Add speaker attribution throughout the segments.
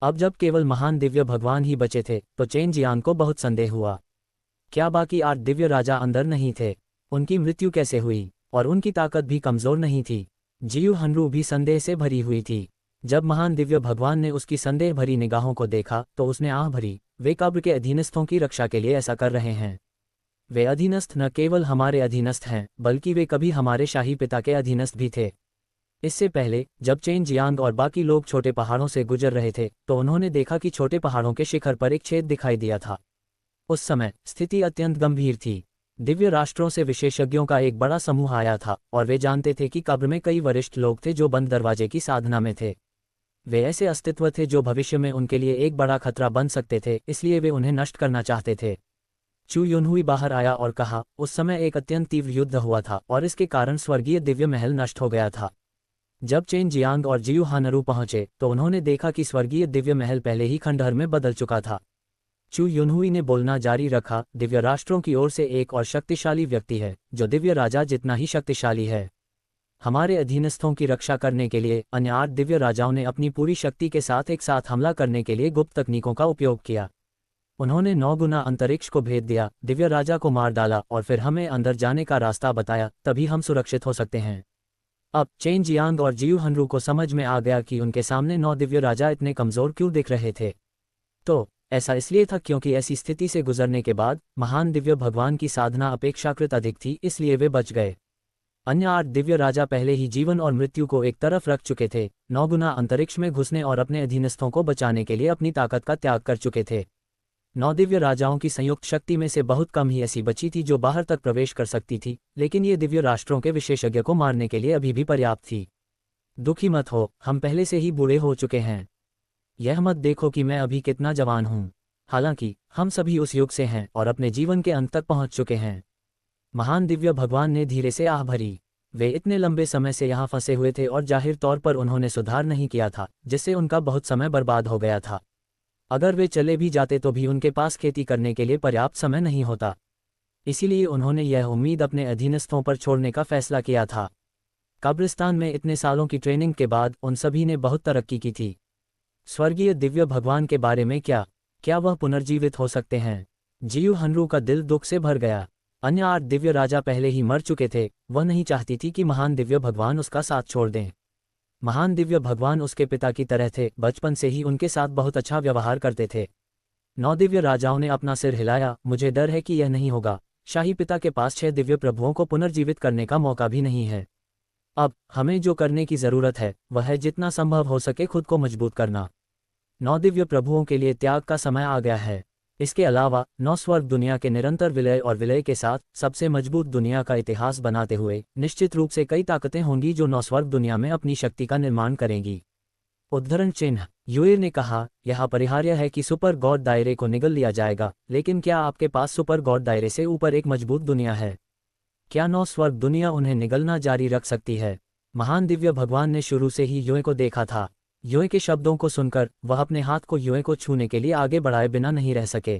Speaker 1: अब जब केवल महान दिव्य भगवान ही बचे थे तो चेन जियांग को बहुत संदेह हुआ। क्या बाकी 8 दिव्य राजा अंदर नहीं थे? उनकी मृत्यु कैसे हुई? और उनकी ताकत भी कमजोर नहीं थी। जियू हनरू भी संदेह से भरी हुई थी। जब महान दिव्य भगवान ने उसकी संदेह भरी निगाहों को देखा तो उसने आह भरी, वे कब्र के अधीनस्थों की रक्षा के लिए ऐसा कर रहे हैं। वे अधीनस्थ न केवल हमारे अधीनस्थ हैं बल्कि वे कभी हमारे शाही पिता के अधीनस्थ भी थे। इससे पहले जब चेन जियांग और बाकी लोग छोटे पहाड़ों से गुजर रहे थे तो उन्होंने देखा कि छोटे पहाड़ों के शिखर पर एक छेद दिखाई दिया था। उस समय स्थिति अत्यंत गंभीर थी। दिव्य राष्ट्रों से विशेषज्ञों का एक बड़ा समूह आया था और वे जानते थे कि कब्र में कई वरिष्ठ लोग थे जो बंद दरवाजे की साधना में थे। वे ऐसे अस्तित्व थे जो भविष्य में उनके लिए एक बड़ा खतरा बन सकते थे, इसलिए वे उन्हें नष्ट करना चाहते थे। चू युनहुई बाहर आया और कहा, उस समय एक अत्यंत तीव्र युद्ध हुआ था और इसके कारण स्वर्गीय दिव्य महल नष्ट हो गया था। जब चेन जियांग और जियू हानरू पहुंचे तो उन्होंने देखा कि स्वर्गीय दिव्य महल पहले ही खंडहर में बदल चुका था। चू युनहुई ने बोलना जारी रखा, दिव्य राष्ट्रों की ओर से एक और शक्तिशाली व्यक्ति है जो दिव्य राजा जितना ही शक्तिशाली है। हमारे अधीनस्थों की रक्षा करने के लिए अन्य 8 दिव्य राजाओं ने अपनी पूरी शक्ति के साथ एक साथ हमला करने के लिए गुप्त तकनीकों का उपयोग किया। उन्होंने 9 गुना अंतरिक्ष को भेद दिया, दिव्य राजा को मार डाला और फिर हमें अंदर जाने का रास्ता बताया, तभी हम सुरक्षित हो सकते हैं। अब चेन जियांग और जियू हनरू को समझ में आ गया कि उनके सामने 9 दिव्य राजा इतने कमजोर क्यों दिख रहे थे। तो ऐसा इसलिए था क्योंकि ऐसी स्थिति से गुजरने के बाद महान दिव्य भगवान की साधना अपेक्षाकृत अधिक थी, इसलिए वे बच गए। अन्य 8 दिव्य राजा पहले ही जीवन और मृत्यु को एक तरफ रख चुके थे, 9 गुना अंतरिक्ष में घुसने और अपने अधीनस्थों को बचाने के लिए अपनी ताकत का त्याग कर चुके थे। 9 दिव्य राजाओं की संयुक्त शक्ति में से बहुत कम ही ऐसी बची थी जो बाहर तक प्रवेश कर सकती थी, लेकिन ये दिव्य राष्ट्रों के विशेषज्ञ को मारने के लिए अभी भी पर्याप्त थी। दुखी मत हो, हम पहले से ही बूढ़े हो चुके हैं। यह मत देखो कि मैं अभी कितना जवान हूँ। हालांकि हम सभी उस युग से हैं और अपने जीवन के अंत तक पहुंच चुके हैं। महान दिव्य भगवान ने धीरे से आह भरी। वे इतने लंबे समय से यहाँ फंसे हुए थे और जाहिर तौर पर उन्होंने सुधार नहीं किया था, जिससे उनका बहुत समय बर्बाद हो गया था। अगर वे चले भी जाते तो भी उनके पास खेती करने के लिए पर्याप्त समय नहीं होता। इसीलिए उन्होंने यह उम्मीद अपने अधीनस्थों पर छोड़ने का फैसला किया था। कब्रिस्तान में इतने सालों की ट्रेनिंग के बाद उन सभी ने बहुत तरक्की की थी। स्वर्गीय दिव्य भगवान के बारे में क्या वह पुनर्जीवित हो सकते हैं? जियू हनरू का दिल दुख से भर गया। अन्य 8 दिव्य राजा पहले ही मर चुके थे, वह नहीं चाहती थी कि महान दिव्य भगवान उसका साथ छोड़ दें। महान दिव्य भगवान उसके पिता की तरह थे, बचपन से ही उनके साथ बहुत अच्छा व्यवहार करते थे। 9 दिव्य राजाओं ने अपना सिर हिलाया, मुझे डर है कि यह नहीं होगा। शाही पिता के पास 6 दिव्य प्रभुओं को पुनर्जीवित करने का मौका भी नहीं है। अब हमें जो करने की जरूरत है वह है जितना संभव हो सके खुद को मजबूत करना। 9 दिव्य प्रभुओं के लिए त्याग का समय आ गया है। इसके अलावा 9 स्वर्ग दुनिया के निरंतर विलय और विलय के साथ सबसे मजबूत दुनिया का इतिहास बनाते हुए निश्चित रूप से कई ताकतें होंगी जो 9 स्वर्ग दुनिया में अपनी शक्ति का निर्माण करेंगी। उद्धरण चिन्ह। यूएर ने कहा, यह अपरिहार्य है कि सुपर गॉड दायरे को निगल लिया जाएगा, लेकिन क्या आपके पास सुपर गॉड दायरे से ऊपर एक मजबूत दुनिया है? क्या 9 स्वर्ग दुनिया उन्हें निगलना जारी रख सकती है? महान दिव्य भगवान ने शुरू से ही यूए को देखा था। यूए के शब्दों को सुनकर वह अपने हाथ को यूए को छूने के लिए आगे बढ़ाए बिना नहीं रह सके।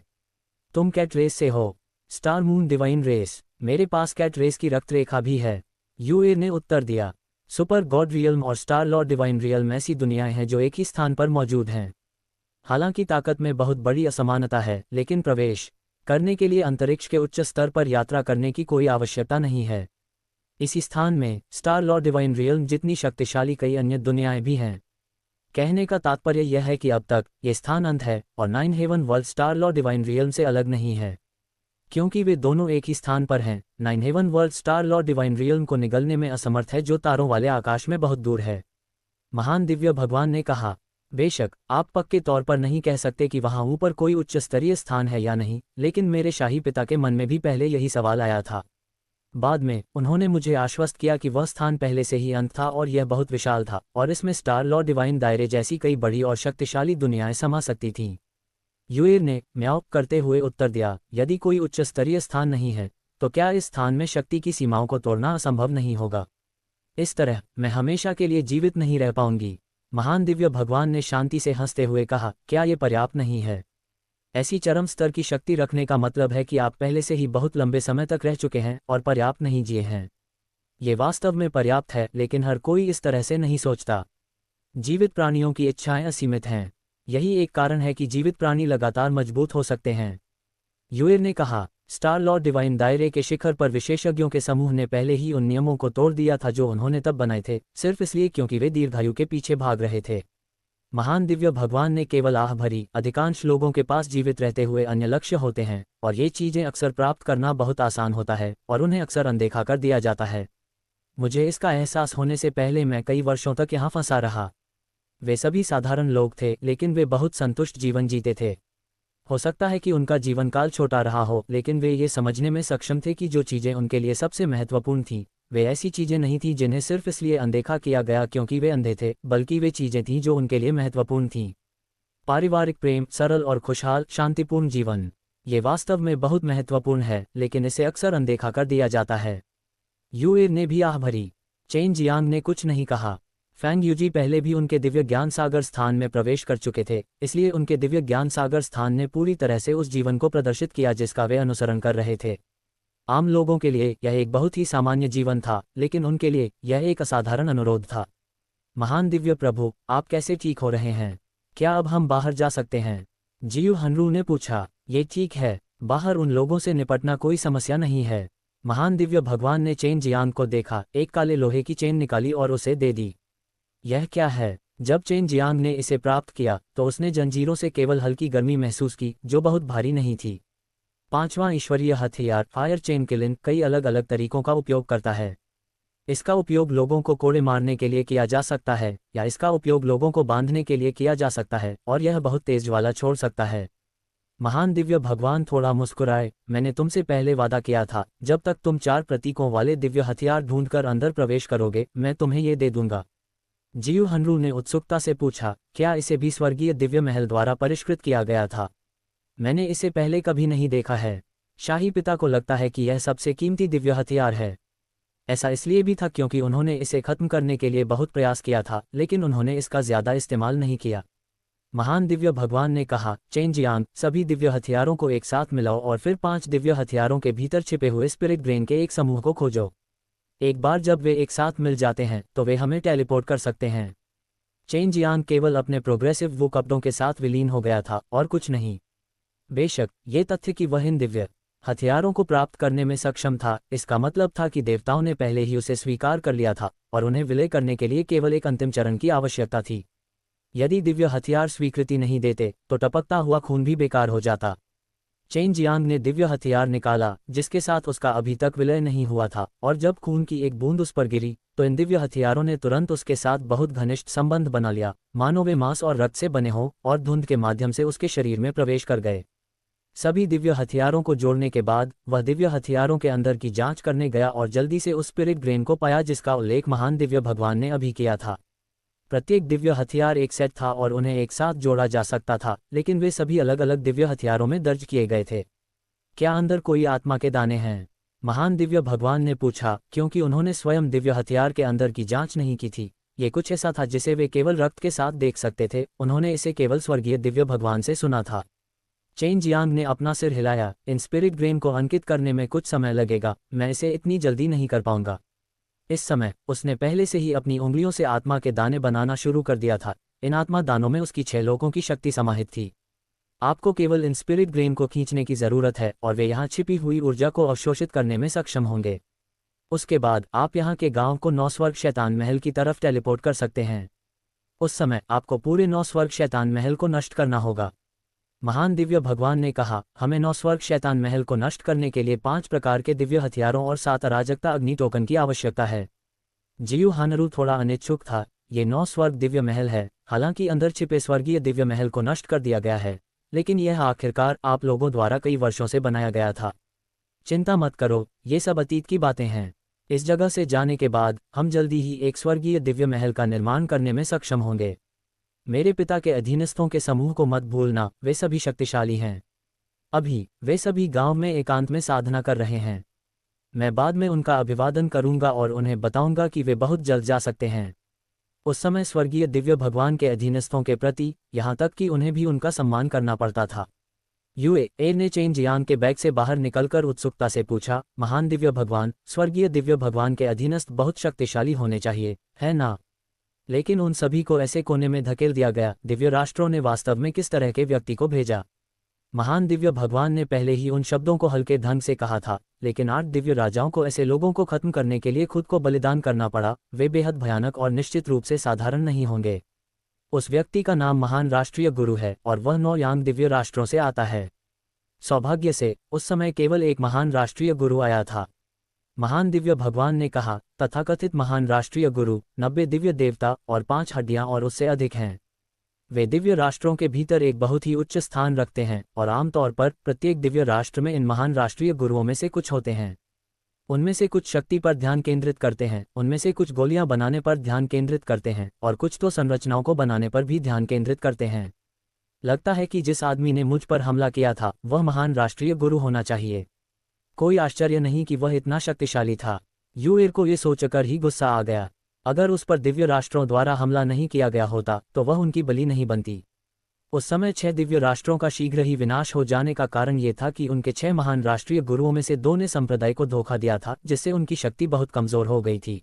Speaker 1: तुम कैट रेस से हो? Star moon divine race. मेरे पास कैट रेस की रक्त रेखा भी है, यूए ने उत्तर दिया। सुपर गॉड रियल्म और स्टार लॉर्ड डिवाइन रियल्म ऐसी दुनियाएं हैं जो एक ही स्थान पर मौजूद हैं। हालांकि ताकत में बहुत बड़ी असमानता है, लेकिन प्रवेश करने के लिए अंतरिक्ष के उच्च स्तर पर यात्रा करने की कोई आवश्यकता नहीं है। इसी स्थान में स्टार लॉर्ड डिवाइन रियल्म जितनी शक्तिशाली कई अन्य दुनियाएं भी हैं। कहने का तात्पर्य यह है कि अब तक ये स्थान अंत है और 9 heaven world star lord divine realm से अलग नहीं है, क्योंकि वे दोनों एक ही स्थान पर हैं। 9 heaven world star lord divine realm को निगलने में असमर्थ है, जो तारों वाले आकाश में बहुत दूर है। महान दिव्य भगवान ने कहा, बेशक आप पक्के तौर पर नहीं कह सकते कि वहां ऊपर कोई उच्च स्तरीय स्थान है या नहीं, लेकिन मेरे शाही पिता के मन में भी पहले यही सवाल आया था। बाद में उन्होंने मुझे आश्वस्त किया कि वह स्थान पहले से ही अंत था और यह बहुत विशाल था और इसमें स्टार लॉर्ड डिवाइन दायरे जैसी कई बड़ी और शक्तिशाली दुनियाएं समा सकती थीं। यूएर ने म्याऊ करते हुए उत्तर दिया, यदि कोई उच्च स्तरीय स्थान नहीं है तो क्या इस स्थान में शक्ति की सीमाओं को तोड़ना असंभव नहीं होगा? इस तरह मैं हमेशा के लिए जीवित नहीं रह पाऊंगी। महान दिव्य भगवान ने शांति से हंसते हुए कहा, क्या ये पर्याप्त नहीं है? ऐसी चरम स्तर की शक्ति रखने का मतलब है कि आप पहले से ही बहुत लंबे समय तक रह चुके हैं और पर्याप्त नहीं जिए हैं। ये वास्तव में पर्याप्त है, लेकिन हर कोई इस तरह से नहीं सोचता। जीवित प्राणियों की इच्छाएं असीमित हैं। यही एक कारण है कि जीवित प्राणी लगातार मजबूत हो सकते हैं। यूएर ने कहा, स्टार लॉर्ड डिवाइन दायरे के शिखर पर विशेषज्ञों के समूह ने पहले ही उन नियमों को तोड़ दिया था जो उन्होंने तब बनाए थे, सिर्फ इसलिए क्योंकि वे दीर्घायु के पीछे भाग रहे थे। महान दिव्य भगवान ने केवल आह भरी, अधिकांश लोगों के पास जीवित रहते हुए अन्य लक्ष्य होते हैं, और ये चीजें अक्सर प्राप्त करना बहुत आसान होता है और उन्हें अक्सर अनदेखा कर दिया जाता है। मुझे इसका एहसास होने से पहले मैं कई वर्षों तक यहाँ फंसा रहा। वे सभी साधारण लोग थे, लेकिन वे बहुत संतुष्ट जीवन जीते थे। हो सकता है कि उनका जीवन काल छोटा रहा हो, लेकिन वे ये समझने में सक्षम थे कि जो चीज़ें उनके लिए सबसे महत्वपूर्ण थीं, वे ऐसी चीज़ें नहीं थीं जिन्हें सिर्फ इसलिए अनदेखा किया गया क्योंकि वे अंधे थे, बल्कि वे चीज़ें थीं जो उनके लिए महत्वपूर्ण थीं। पारिवारिक प्रेम, सरल और खुशहाल शांतिपूर्ण जीवन, ये वास्तव में बहुत महत्वपूर्ण है, लेकिन इसे अक्सर अनदेखा कर दिया जाता है। यूएर ने भी आह भरी। चेन जियांग ने कुछ नहीं कहा। फैंग यूजी पहले भी उनके दिव्य ज्ञान सागर स्थान में प्रवेश कर चुके थे, इसलिए उनके दिव्य ज्ञान सागर स्थान ने पूरी तरह से उस जीवन को प्रदर्शित किया जिसका वे अनुसरण कर रहे थे। आम लोगों के लिए यह एक बहुत ही सामान्य जीवन था, लेकिन उनके लिए यह एक असाधारण अनुरोध था। महान दिव्य प्रभु, आप कैसे ठीक हो रहे हैं? क्या अब हम बाहर जा सकते हैं? जियू हनरू ने पूछा। ये ठीक है, बाहर उन लोगों से निपटना कोई समस्या नहीं है। महान दिव्य भगवान ने चेन जियांग को देखा, एक काले लोहे की चेन निकाली और उसे दे दी। यह क्या है? जब चेन जियांग ने इसे प्राप्त किया तो उसने जंजीरों से केवल हल्की गर्मी महसूस की, जो बहुत भारी नहीं थी। पांचवां ईश्वरीय हथियार फायर चेन किलिन कई अलग अलग तरीकों का उपयोग करता है। इसका उपयोग लोगों को कोड़े मारने के लिए किया जा सकता है, या इसका उपयोग लोगों को बांधने के लिए किया जा सकता है, और यह बहुत तेज ज्वाला छोड़ सकता है। महान दिव्य भगवान थोड़ा मुस्कुराए, मैंने तुमसे पहले वादा किया था, जब तक तुम 4 प्रतीकों वाले दिव्य हथियार ढूंढकर अंदर प्रवेश करोगे, मैं तुम्हें ये दे दूंगा। जियू हनरू ने उत्सुकता से पूछा, क्या इसे भी स्वर्गीय दिव्य महल द्वारा परिष्कृत किया गया था? मैंने इसे पहले कभी नहीं देखा है। शाही पिता को लगता है कि यह सबसे कीमती दिव्य हथियार है। ऐसा इसलिए भी था क्योंकि उन्होंने इसे खत्म करने के लिए बहुत प्रयास किया था, लेकिन उन्होंने इसका ज्यादा इस्तेमाल नहीं किया। महान दिव्य भगवान ने कहा, चेन जियांग, सभी दिव्य हथियारों को एक साथ मिलाओ और फिर 5 दिव्य हथियारों के भीतर छिपे हुए स्पिरिट ब्रेन के एक समूह को खोजो। एक बार जब वे एक साथ मिल जाते हैं तो वे हमें टेलीपोर्ट कर सकते हैं। चेन जियांग केवल अपने प्रोग्रेसिव वो कपड़ों के साथ विलीन हो गया था और कुछ नहीं। बेशक ये तथ्य कि वह इन दिव्य हथियारों को प्राप्त करने में सक्षम था, इसका मतलब था कि देवताओं ने पहले ही उसे स्वीकार कर लिया था और उन्हें विलय करने के लिए केवल एक अंतिम चरण की आवश्यकता थी। यदि दिव्य हथियार स्वीकृति नहीं देते तो टपकता हुआ खून भी बेकार हो जाता। चेन जियांग ने दिव्य हथियार निकाला जिसके साथ उसका अभी तक विलय नहीं हुआ था, और जब खून की एक बूंद उस पर गिरी तो इन दिव्य हथियारों ने तुरंत उसके साथ बहुत घनिष्ठ संबंध बना लिया, मानो वे मांस और रक्त से बने हों, और धुंध के माध्यम से उसके शरीर में प्रवेश कर गए। सभी दिव्य हथियारों को जोड़ने के बाद वह दिव्य हथियारों के अंदर की जांच करने गया और जल्दी से उस स्पिरिट ग्रेन को पाया जिसका उल्लेख महान दिव्य भगवान ने अभी किया था। प्रत्येक दिव्य हथियार एक सेट था और उन्हें एक साथ जोड़ा जा सकता था, लेकिन वे सभी अलग अलग दिव्य हथियारों में दर्ज किए गए थे। क्या अंदर कोई आत्मा के दाने हैं? महान दिव्य भगवान ने पूछा, क्योंकि उन्होंने स्वयं दिव्य हथियार के अंदर की जांच नहीं की थी। ये कुछ ऐसा था जिसे वे केवल रक्त के साथ देख सकते थे, उन्होंने इसे केवल स्वर्गीय दिव्य भगवान से सुना था। चेन जियांग ने अपना सिर हिलाया, इन स्पिरिट ग्रेन को अंकित करने में कुछ समय लगेगा, मैं इसे इतनी जल्दी नहीं कर पाऊंगा। इस समय उसने पहले से ही अपनी उंगलियों से आत्मा के दाने बनाना शुरू कर दिया था। इन आत्मा दानों में उसकी 6 लोगों की शक्ति समाहित थी। आपको केवल इन स्पिरिट ग्रेन को खींचने की जरूरत है और वे यहाँ छिपी हुई ऊर्जा को अवशोषित करने में सक्षम होंगे। उसके बाद आप यहाँ के गांव को 9 स्वर्ग शैतान महल की तरफ टेलीपोर्ट कर सकते हैं। उस समय आपको पूरे 9 स्वर्ग शैतान महल को नष्ट करना होगा। महान दिव्य भगवान ने कहा, हमें 9 स्वर्ग शैतान महल को नष्ट करने के लिए 5 प्रकार के दिव्य हथियारों और 7 अराजकता अग्नि टोकन की आवश्यकता है। जियू हानरू थोड़ा अनिच्छुक था। ये 9 स्वर्ग दिव्य महल है, हालांकि अंदर छिपे स्वर्गीय दिव्य महल को नष्ट कर दिया गया है, लेकिन यह आखिरकार आप लोगों द्वारा कई वर्षों से बनाया गया था। चिंता मत करो, ये सब अतीत की बातें हैं। इस जगह से जाने के बाद हम जल्दी ही एक स्वर्गीय दिव्य महल का निर्माण करने में सक्षम होंगे। मेरे पिता के अधीनस्थों के समूह को मत भूलना, वे सभी शक्तिशाली हैं। अभी वे सभी गांव में एकांत में साधना कर रहे हैं। मैं बाद में उनका अभिवादन करूंगा और उन्हें बताऊंगा कि वे बहुत जल्द जा सकते हैं। उस समय स्वर्गीय दिव्य भगवान के अधीनस्थों के प्रति, यहाँ तक कि उन्हें भी उनका सम्मान करना पड़ता था। यूएर ने चेन जियांग के बैग से बाहर निकलकर उत्सुकता से पूछा, महान दिव्य भगवान, स्वर्गीय दिव्य भगवान के अधीनस्थ बहुत शक्तिशाली होने चाहिए, है ना? लेकिन उन सभी को ऐसे कोने में धकेल दिया गया। दिव्य राष्ट्रों ने वास्तव में किस तरह के व्यक्ति को भेजा? महान दिव्य भगवान ने पहले ही उन शब्दों को हल्के ढंग से कहा था, लेकिन 8 दिव्य राजाओं को ऐसे लोगों को खत्म करने के लिए खुद को बलिदान करना पड़ा। वे बेहद भयानक और निश्चित रूप से साधारण नहीं होंगे। उस व्यक्ति का नाम महान राष्ट्रीय गुरु है और वह 9 यांग दिव्य राष्ट्रों से आता है। सौभाग्य से उस समय केवल एक महान राष्ट्रीय गुरु आया था। महान दिव्य भगवान ने कहा, तथाकथित महान राष्ट्रीय गुरु 90 दिव्य देवता और 5 हड्डियां और उससे अधिक हैं। वे दिव्य राष्ट्रों के भीतर एक बहुत ही उच्च स्थान रखते हैं और आमतौर पर प्रत्येक दिव्य राष्ट्र में इन महान राष्ट्रीय गुरुओं में से कुछ होते हैं। उनमें से कुछ शक्ति पर ध्यान केंद्रित करते हैं, उनमें से कुछ गोलियां बनाने पर ध्यान केंद्रित करते हैं और कुछ तो संरचनाओं को बनाने पर भी ध्यान केंद्रित करते हैं। लगता है कि जिस आदमी ने मुझ पर हमला किया था वह महान राष्ट्रीय गुरु होना चाहिए। कोई आश्चर्य नहीं कि वह इतना शक्तिशाली था। यूएर को ये सोचकर ही गुस्सा आ गया। अगर उस पर दिव्य राष्ट्रों द्वारा हमला नहीं किया गया होता तो वह उनकी बलि नहीं बनती। उस समय 6 दिव्य राष्ट्रों का शीघ्र ही विनाश हो जाने का कारण ये था कि उनके 6 महान राष्ट्रीय गुरुओं में से 2 ने संप्रदाय को धोखा दिया था, जिससे उनकी शक्ति बहुत कमजोर हो गई थी।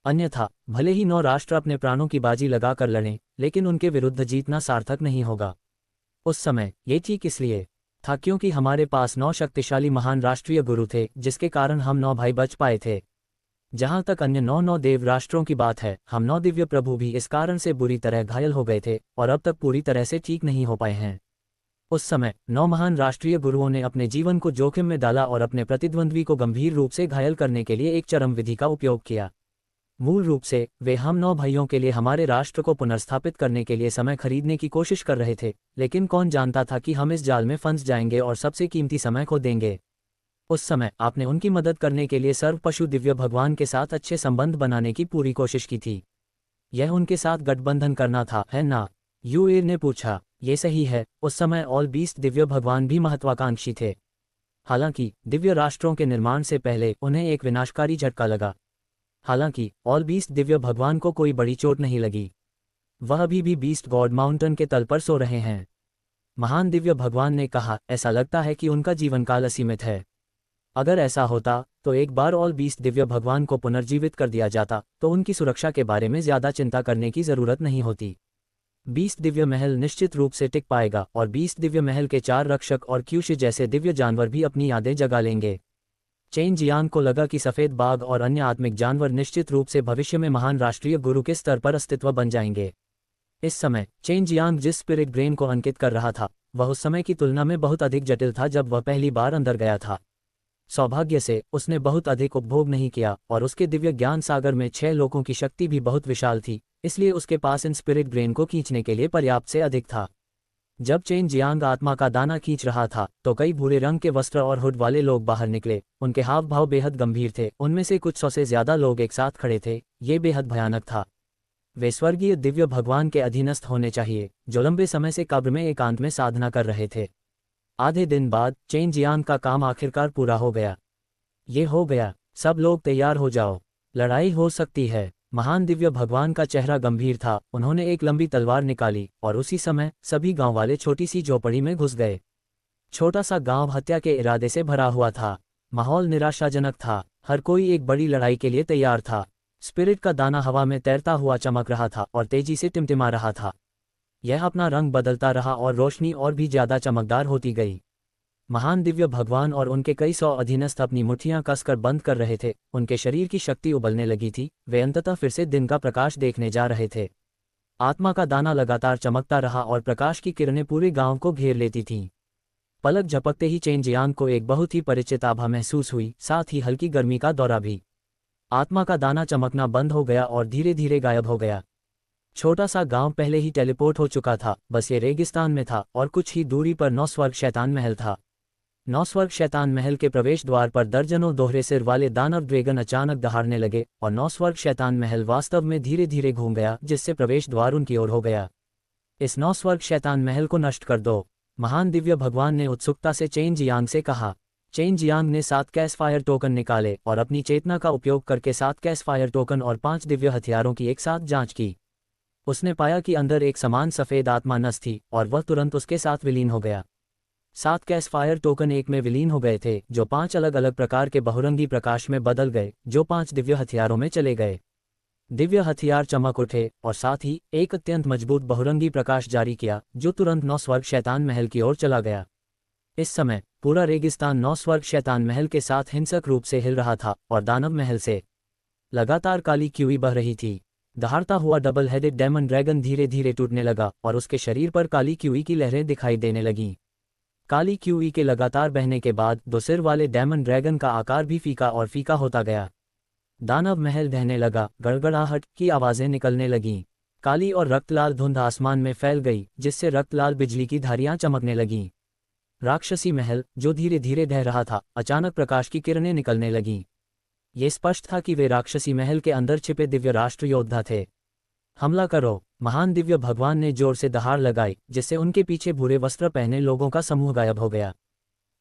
Speaker 1: अन्यथा भले ही 9 राष्ट्र अपने प्राणों की बाजी लगाकर लड़ें, लेकिन उनके विरुद्ध जीतना सार्थक नहीं होगा। उस समय ये ठीक इसलिए था क्योंकि हमारे पास 9 शक्तिशाली महान राष्ट्रीय गुरु थे, जिसके कारण हम 9 भाई बच पाए थे। जहां तक अन्य 9 देव राष्ट्रों की बात है, हम 9 दिव्य प्रभु भी इस कारण से बुरी तरह घायल हो गए थे और अब तक पूरी तरह से ठीक नहीं हो पाए हैं। उस समय 9 महान राष्ट्रीय गुरुओं ने अपने जीवन को जोखिम में डाला और अपने प्रतिद्वंद्वी को गंभीर रूप से घायल करने के लिए एक चरम विधि का उपयोग किया। मूल रूप से वे हम 9 भाइयों के लिए हमारे राष्ट्र को पुनर्स्थापित करने के लिए समय खरीदने की कोशिश कर रहे थे, लेकिन कौन जानता था कि हम इस जाल में फंस जाएंगे और सबसे कीमती समय खो देंगे। उस समय आपने उनकी मदद करने के लिए सर्व पशु दिव्य भगवान के साथ अच्छे संबंध बनाने की पूरी कोशिश की थी। यह उनके साथ गठबंधन करना था, है ना? यूएर ने पूछा। ये सही है। उस समय ऑल 20 दिव्य भगवान भी महत्वाकांक्षी थे। हालांकि दिव्य राष्ट्रों के निर्माण से पहले उन्हें एक विनाशकारी झटका लगा। हालांकि ऑल 20 दिव्य भगवान को कोई बड़ी चोट नहीं लगी। वह अभी भी बीस्ट गॉड माउंटेन के तल पर सो रहे हैं। महान दिव्य भगवान ने कहा, ऐसा लगता है कि उनका जीवनकाल असीमित है। अगर ऐसा होता तो एक बार ऑल 20 दिव्य भगवान को पुनर्जीवित कर दिया जाता तो उनकी सुरक्षा के बारे में ज्यादा चिंता करने की जरूरत नहीं होती। 20 दिव्य महल निश्चित रूप से टिक पाएगा और 20 दिव्य महल के 4 रक्षक और क्यूश जैसे दिव्य जानवर भी अपनी यादें जगा लेंगे। चेन जियांग को लगा कि सफेद बाघ और अन्य आत्मिक जानवर निश्चित रूप से भविष्य में महान राष्ट्रीय गुरु के स्तर पर अस्तित्व बन जाएंगे। इस समय चेन जियांग जिस स्पिरिट ब्रेन को अंकित कर रहा था वह उस समय की तुलना में बहुत अधिक जटिल था जब वह पहली बार अंदर गया था। सौभाग्य से उसने बहुत अधिक उपभोग नहीं किया और उसके दिव्य ज्ञान सागर में 6 लोगों की शक्ति भी बहुत विशाल थी, इसलिए उसके पास इन स्पिरिट ब्रेन को खींचने के लिए पर्याप्त से अधिक था। जब चेन जियांग आत्मा का दाना खींच रहा था तो कई भूरे रंग के वस्त्र और हुड वाले लोग बाहर निकले। उनके हाव भाव बेहद गंभीर थे। उनमें से कुछ 100 से ज्यादा लोग एक साथ खड़े थे। ये बेहद भयानक था। वे स्वर्गीय दिव्य भगवान के अधीनस्थ होने चाहिए, जो लंबे समय से कब्र में एकांत में साधना कर रहे थे। आधे दिन बाद चेन जियांग का काम आखिरकार पूरा हो गया। ये हो गया। सब लोग तैयार हो जाओ, लड़ाई हो सकती है। महान दिव्य भगवान का चेहरा गंभीर था। उन्होंने एक लंबी तलवार निकाली और उसी समय सभी गांव वाले छोटी सी झोपड़ी में घुस गए। छोटा सा गांव हत्या के इरादे से भरा हुआ था। माहौल निराशाजनक था। हर कोई एक बड़ी लड़ाई के लिए तैयार था। स्पिरिट का दाना हवा में तैरता हुआ चमक रहा था और तेजी से टिमटिमा रहा था। यह अपना रंग बदलता रहा और रोशनी और भी ज्यादा चमकदार होती गई। महान दिव्य भगवान और उनके कई 100 अधीनस्थ अपनी मुट्ठियां कसकर बंद कर रहे थे। उनके शरीर की शक्ति उबलने लगी थी। वे अंततः फिर से दिन का प्रकाश देखने जा रहे थे। आत्मा का दाना लगातार चमकता रहा और प्रकाश की किरणें पूरे गांव को घेर लेती थीं। पलक झपकते ही चेन जियांग को एक बहुत ही परिचित आभा महसूस हुई, साथ ही हल्की गर्मी का दौरा भी। आत्मा का दाना चमकना बंद हो गया और धीरे धीरे गायब हो गया। छोटा सा गांव पहले ही टेलीपोर्ट हो चुका था। बस ये रेगिस्तान में था और कुछ ही दूरी पर 9 स्वर्ग शैतान महल था। 9 स्वर्ग शैतान महल के प्रवेश द्वार पर दर्जनों दोहरे सिर वाले दानव ड्रैगन अचानक दहाड़ने लगे और 9 स्वर्ग शैतान महल वास्तव में धीरे धीरे घूम गया, जिससे प्रवेश द्वार उनकी ओर हो गया। इस 9 स्वर्ग शैतान महल को नष्ट कर दो, महान दिव्य भगवान ने उत्सुकता से चेन जियांग से कहा। चेन जियांग ने 7 कैश फायर टोकन निकाले और अपनी चेतना का उपयोग करके 7 कैश फायर टोकन और 5 दिव्य हथियारों की एक साथ जांच की। उसने पाया कि अंदर एक समान सफेद आत्मा नस थी और वह तुरंत उसके साथ विलीन हो गया। 7 कैश फायर टोकन एक में विलीन हो गए थे, जो 5 अलग अलग प्रकार के बहुरंगी प्रकाश में बदल गए, जो 5 दिव्य हथियारों में चले गए। दिव्य हथियार चमक उठे और साथ ही एक अत्यंत मजबूत बहुरंगी प्रकाश जारी किया जो तुरंत नौ स्वर्ग शैतान महल की ओर चला गया। इस समय पूरा रेगिस्तान नौ स्वर्ग शैतान महल के साथ हिंसक रूप से हिल रहा था और दानव महल से लगातार काली क्यूई बह रही थी। दहाड़ता हुआ डबल हेडेड डेमन ड्रैगन धीरे धीरे टूटने लगा और उसके शरीर पर काली क्यूई की लहरें दिखाई देने लगीं। काली क्यूई के लगातार बहने के बाद दो सिर वाले डेमन ड्रैगन का आकार भी फीका और फीका होता गया। दानव महल ढहने लगा, गड़गड़ाहट की आवाजें निकलने लगीं। काली और रक्तलाल धुंध आसमान में फैल गई जिससे रक्तलाल बिजली की धारियां चमकने लगीं। राक्षसी महल जो धीरे धीरे ढह रहा था, अचानक प्रकाश की किरणें निकलने लगीं। ये स्पष्ट था कि वे राक्षसी महल के अंदर छिपे दिव्य राष्ट्र योद्धा थे। हमला करो! महान दिव्य भगवान ने जोर से दहाड़ लगाई जिससे उनके पीछे भूरे वस्त्र पहने लोगों का समूह गायब हो गया।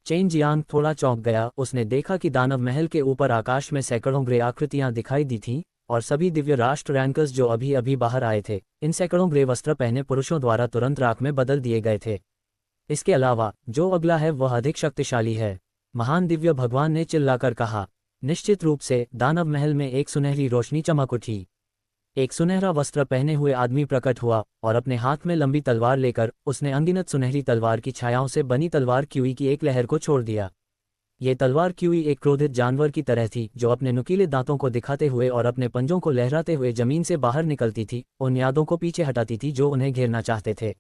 Speaker 1: चेन जियांग थोड़ा चौंक गया। उसने देखा कि दानव महल के ऊपर आकाश में सैकड़ों ग्रे आकृतियां दिखाई दी थीं और सभी दिव्य राष्ट्र रैंकर्स जो अभी अभी बाहर आए थे इन सैकड़ों ग्रे वस्त्र पहने पुरुषों द्वारा तुरंत राख में बदल दिए गए थे। इसके अलावा जो अगला है वह अधिक शक्तिशाली है, महान दिव्य भगवान ने चिल्लाकर कहा। निश्चित रूप से दानव महल में एक सुनहरी रोशनी चमक उठी। एक सुनहरा वस्त्र पहने हुए आदमी प्रकट हुआ और अपने हाथ में लंबी तलवार लेकर उसने अनगिनत सुनहरी तलवार की छायाओं से बनी तलवार क्यूई की एक लहर को छोड़ दिया। ये तलवार क्यूई एक क्रोधित जानवर की तरह थी जो अपने नुकीले दांतों को दिखाते हुए और अपने पंजों को लहराते हुए जमीन से बाहर निकलती थी, उन यादों को पीछे हटाती थी जो उन्हें घेरना चाहते थे।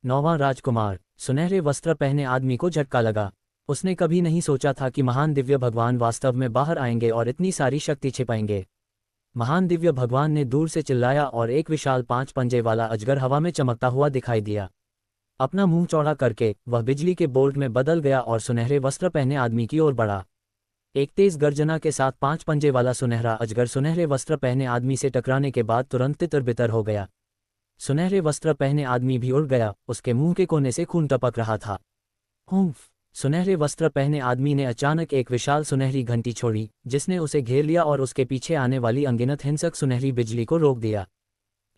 Speaker 1: नौवां राजकुमार! सुनहरे वस्त्र पहने आदमी को झटका लगा। उसने कभी नहीं सोचा था कि महान दिव्य भगवान वास्तव में बाहर आएंगे और इतनी सारी शक्ति छिपाएंगे। महान दिव्य भगवान ने दूर से चिल्लाया और एक विशाल 5 पंजे वाला अजगर हवा में चमकता हुआ दिखाई दिया। अपना मुंह चौड़ा करके वह बिजली के बोल्ट में बदल गया और सुनहरे वस्त्र पहने आदमी की ओर बढ़ा। एक तेज गर्जना के साथ 5 पंजे वाला सुनहरा अजगर सुनहरे वस्त्र पहने आदमी से टकराने के बाद तुरंत तितर-बितर हो गया। सुनहरे वस्त्र पहने आदमी भी उड़ गया, उसके मुंह के कोने से खून टपक रहा था। हुम्फ! सुनहरे वस्त्र पहने आदमी ने अचानक एक विशाल सुनहरी घंटी छोड़ी जिसने उसे घेर लिया और उसके पीछे आने वाली अनगिनत हिंसक सुनहरी बिजली को रोक दिया।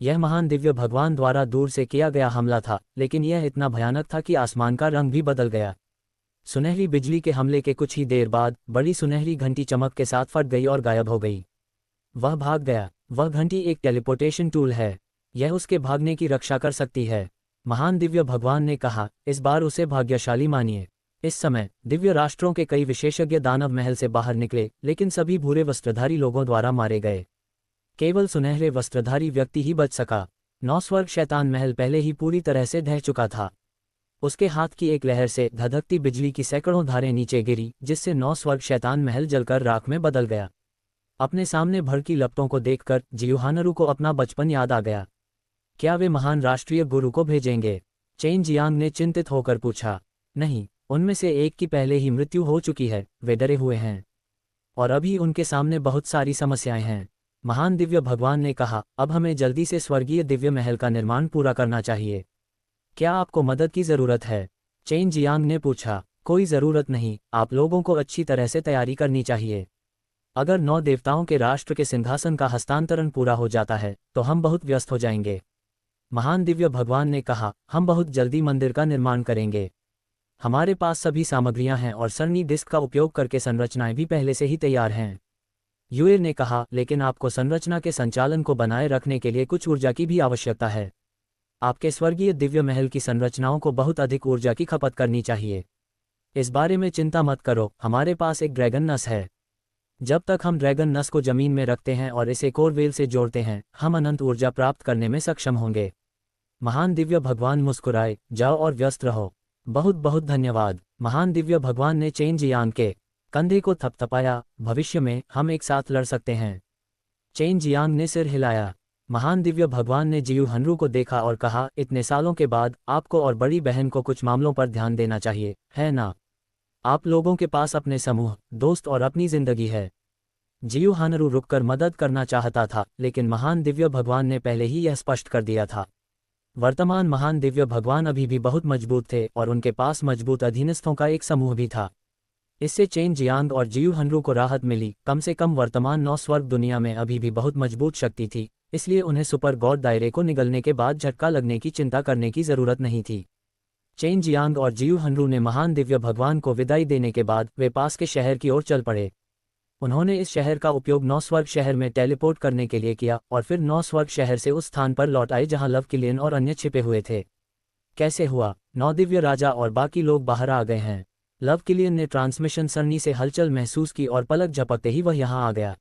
Speaker 1: यह महान दिव्य भगवान द्वारा दूर से किया गया हमला था, लेकिन यह इतना भयानक था कि आसमान का रंग भी बदल गया। सुनहरी बिजली के हमले के कुछ ही देर बाद बड़ी सुनहरी घंटी चमक के साथ फट गई और गायब हो गई। वह भाग गया। वह घंटी एक टेलीपोर्टेशन टूल है, यह उसके भागने की रक्षा कर सकती है, महान दिव्य भगवान ने कहा। इस बार उसे भाग्यशाली मानिए। इस समय दिव्य राष्ट्रों के कई विशेषज्ञ दानव महल से बाहर निकले, लेकिन सभी भूरे वस्त्रधारी लोगों द्वारा मारे गए। केवल सुनहरे वस्त्रधारी व्यक्ति ही बच सका। 9 स्वर्ग शैतान महल पहले ही पूरी तरह से ढह चुका था। उसके हाथ की एक लहर से धधकती बिजली की सैकड़ों धारें नीचे गिरी जिससे 9 स्वर्ग शैतान महल जलकर राख में बदल गया। अपने सामने भड़की लपटों को देखकर जियुहानरू को अपना बचपन याद आ गया। क्या वे महान राष्ट्रीय गुरु को भेजेंगे? चेन जियांग ने चिंतित होकर पूछा। नहीं, उनमें से एक की पहले ही मृत्यु हो चुकी है, वे डरे हुए हैं और अभी उनके सामने बहुत सारी समस्याएं हैं, महान दिव्य भगवान ने कहा। अब हमें जल्दी से स्वर्गीय दिव्य महल का निर्माण पूरा करना चाहिए। क्या आपको मदद की जरूरत है? चेन जियांग ने पूछा। कोई जरूरत नहीं, आप लोगों को अच्छी तरह से तैयारी करनी चाहिए। अगर 9 देवताओं के राष्ट्र के सिंहासन का हस्तांतरण पूरा हो जाता है तो हम बहुत व्यस्त हो जाएंगे, महान दिव्य भगवान ने कहा। हम बहुत जल्दी मंदिर का निर्माण करेंगे। हमारे पास सभी सामग्रियां हैं और सरनी डिस्क का उपयोग करके संरचनाएं भी पहले से ही तैयार हैं, यूएर ने कहा। लेकिन आपको संरचना के संचालन को बनाए रखने के लिए कुछ ऊर्जा की भी आवश्यकता है। आपके स्वर्गीय दिव्य महल की संरचनाओं को बहुत अधिक ऊर्जा की खपत करनी चाहिए। इस बारे में चिंता मत करो, हमारे पास एक ड्रैगन नस है। जब तक हम ड्रैगन नस को जमीन में रखते हैं और इसे कोर वेल से जोड़ते हैं, हम अनंत ऊर्जा प्राप्त करने में सक्षम होंगे। महान दिव्य भगवान मुस्कुराए। जाओ और व्यस्त रहो। बहुत बहुत धन्यवाद। महान दिव्य भगवान ने चेन जियांग के कंधे को थपथपाया। भविष्य में हम एक साथ लड़ सकते हैं। चेन जियांग ने सिर हिलाया। महान दिव्य भगवान ने जियुहानरू को देखा और कहा, इतने सालों के बाद आपको और बड़ी बहन को कुछ मामलों पर ध्यान देना चाहिए, है ना? आप लोगों के पास अपने समूह, दोस्त और अपनी जिंदगी है। जियुहानरू रुककर मदद करना चाहता था, लेकिन महान दिव्य भगवान ने पहले ही यह स्पष्ट कर दिया था। वर्तमान महान दिव्य भगवान अभी भी बहुत मजबूत थे और उनके पास मजबूत अधीनस्थों का एक समूह भी था। इससे चेन जियांग और जियुहानरू को राहत मिली। कम से कम वर्तमान 9 स्वर्ग दुनिया में अभी भी बहुत मजबूत शक्ति थी, इसलिए उन्हें सुपर गॉड दायरे को निगलने के बाद झटका लगने की चिंता करने की जरूरत नहीं थी। चेन जियांग और जियुहानरू ने महान दिव्य भगवान को विदाई देने के बाद वे पास के शहर की ओर चल पड़े। उन्होंने इस शहर का उपयोग 9 स्वर्ग शहर में टेलीपोर्ट करने के लिए किया और फिर 9 स्वर्ग शहर से उस स्थान पर लौट आए जहां लव किलियन और अन्य छिपे हुए थे। कैसे हुआ? 9 दिव्य राजा और बाकी लोग बाहर आ गए हैं। लव किलियन ने ट्रांसमिशन सरणी से हलचल महसूस की और पलक झपकते ही वह यहां आ गया।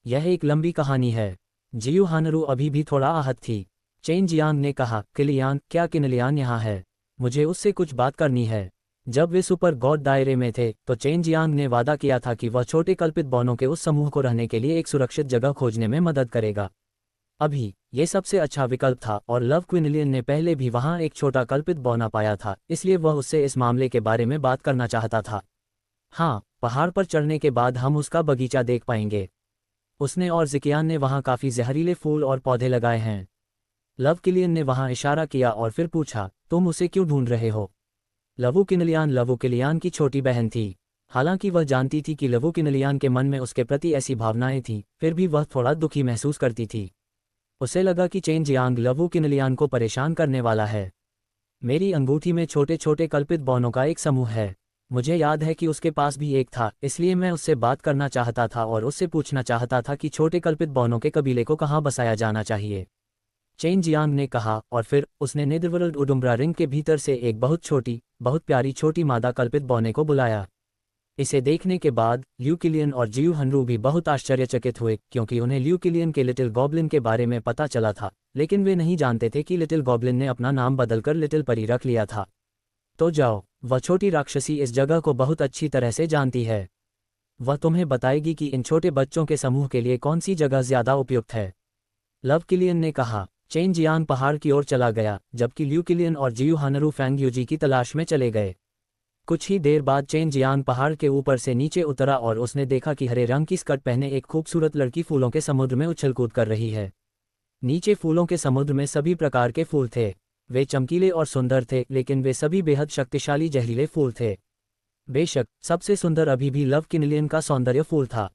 Speaker 1: यह एक लंबी कहानी है। जियू हानरू अभी भी थोड़ा आहत थी। चेन जियांग ने कहा, किलियान, क्या किनलियान यहाँ है? मुझे उससे कुछ बात करनी है। जब वे सुपर गॉड दायरे में थे तो चेन जियांग ने वादा किया था कि वह छोटे कल्पित बौनों के उस समूह को रहने के लिए एक सुरक्षित जगह खोजने में मदद करेगा। अभी ये सबसे अच्छा विकल्प था और लव क्विनलियन ने पहले भी वहां एक छोटा कल्पित बौना पाया था, इसलिए वह उससे इस मामले के बारे में बात करना चाहता था। हाँ, पहाड़ पर चढ़ने के बाद हम उसका बगीचा देख पाएंगे। उसने और जिकियान ने वहां काफी जहरीले फूल और पौधे लगाए हैं। लव किलियन ने वहां इशारा किया और फिर पूछा, तुम उसे क्यों ढूंढ रहे हो? लवु किनलियान की छोटी बहन थी। हालांकि वह जानती थी कि लवु किनलियान के मन में उसके प्रति ऐसी भावनाएं थीं, फिर भी वह थोड़ा दुखी महसूस करती थी। उसे लगा कि चेन जियांग लवु किनलियान को परेशान करने वाला है। मेरी अंगूठी में छोटे छोटे कल्पित बौनों का एक समूह है। मुझे याद है कि उसके पास भी एक था, इसलिए मैं उससे बात करना चाहता था और उससे पूछना चाहता था कि छोटे कल्पित बौनों के कबीले को कहाँ बसाया जाना चाहिए। चेन जियांग ने कहा और फिर उसने नेदरवर्ल्ड उडुम्ब्रा रिंग के भीतर से एक बहुत छोटी, बहुत प्यारी छोटी मादा कल्पित बौने को बुलाया। इसे देखने के बाद ल्यू किलियन और जियू हनरू भी बहुत आश्चर्यचकित हुए, क्योंकि उन्हें ल्यू किलियन के लिटिल गॉब्लिन के बारे में पता चला था, लेकिन वे नहीं जानते थे कि लिटिल गॉब्लिन ने अपना नाम बदलकर लिटिल परी रख लिया था। तो जाओ, वह छोटी राक्षसी इस जगह को बहुत अच्छी तरह से जानती है। वह तुम्हें बताएगी कि इन छोटे बच्चों के समूह के लिए कौन सी जगह ज्यादा उपयुक्त है। लव किलियन ने कहा। चेन जियांग पहाड़ की ओर चला गया, जबकि ल्यू किलियन और जियू हानरू फैंग यूजी की तलाश में चले गए। कुछ ही देर बाद चेन जियांग पहाड़ के ऊपर से नीचे उतरा और उसने देखा कि हरे रंग की स्कर्ट पहने एक खूबसूरत लड़की फूलों के समुद्र में उछलकूद कर रही है। नीचे फूलों के समुद्र में सभी प्रकार के फूल थे। वे चमकीले और सुंदर थे, लेकिन वे सभी बेहद शक्तिशाली जहरीले फूल थे। बेशक सबसे सुंदर अभी भी लव किनलियन का सौंदर्य फूल था।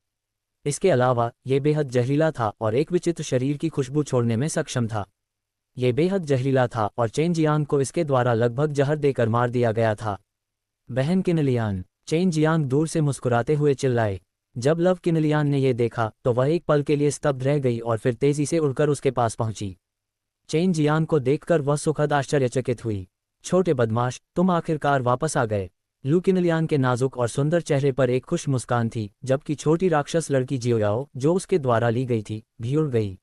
Speaker 1: इसके अलावा ये बेहद जहरीला था और एक विचित्र शरीर की खुशबू छोड़ने में सक्षम था। ये बेहद जहरीला था और चेन जियांग को इसके द्वारा लगभग जहर देकर मार दिया गया था। बहन किनलियान, चेन जियांग दूर से मुस्कुराते हुए चिल्लाए। जब लव किनलियान ने यह देखा तो वह एक पल के लिए स्तब्ध रह गई और फिर तेजी से उड़कर उसके पास पहुंची। चेन जियांग को देखकर वह सुखद आश्चर्यचकित हुई। छोटे बदमाश, तुम आखिरकार वापस आ गए। लू किनलियान के नाजुक और सुंदर चेहरे पर एक खुश मुस्कान थी, जबकि छोटी राक्षस लड़की जियोयाओ, जो उसके द्वारा ली गई थी, भी उड़ गई।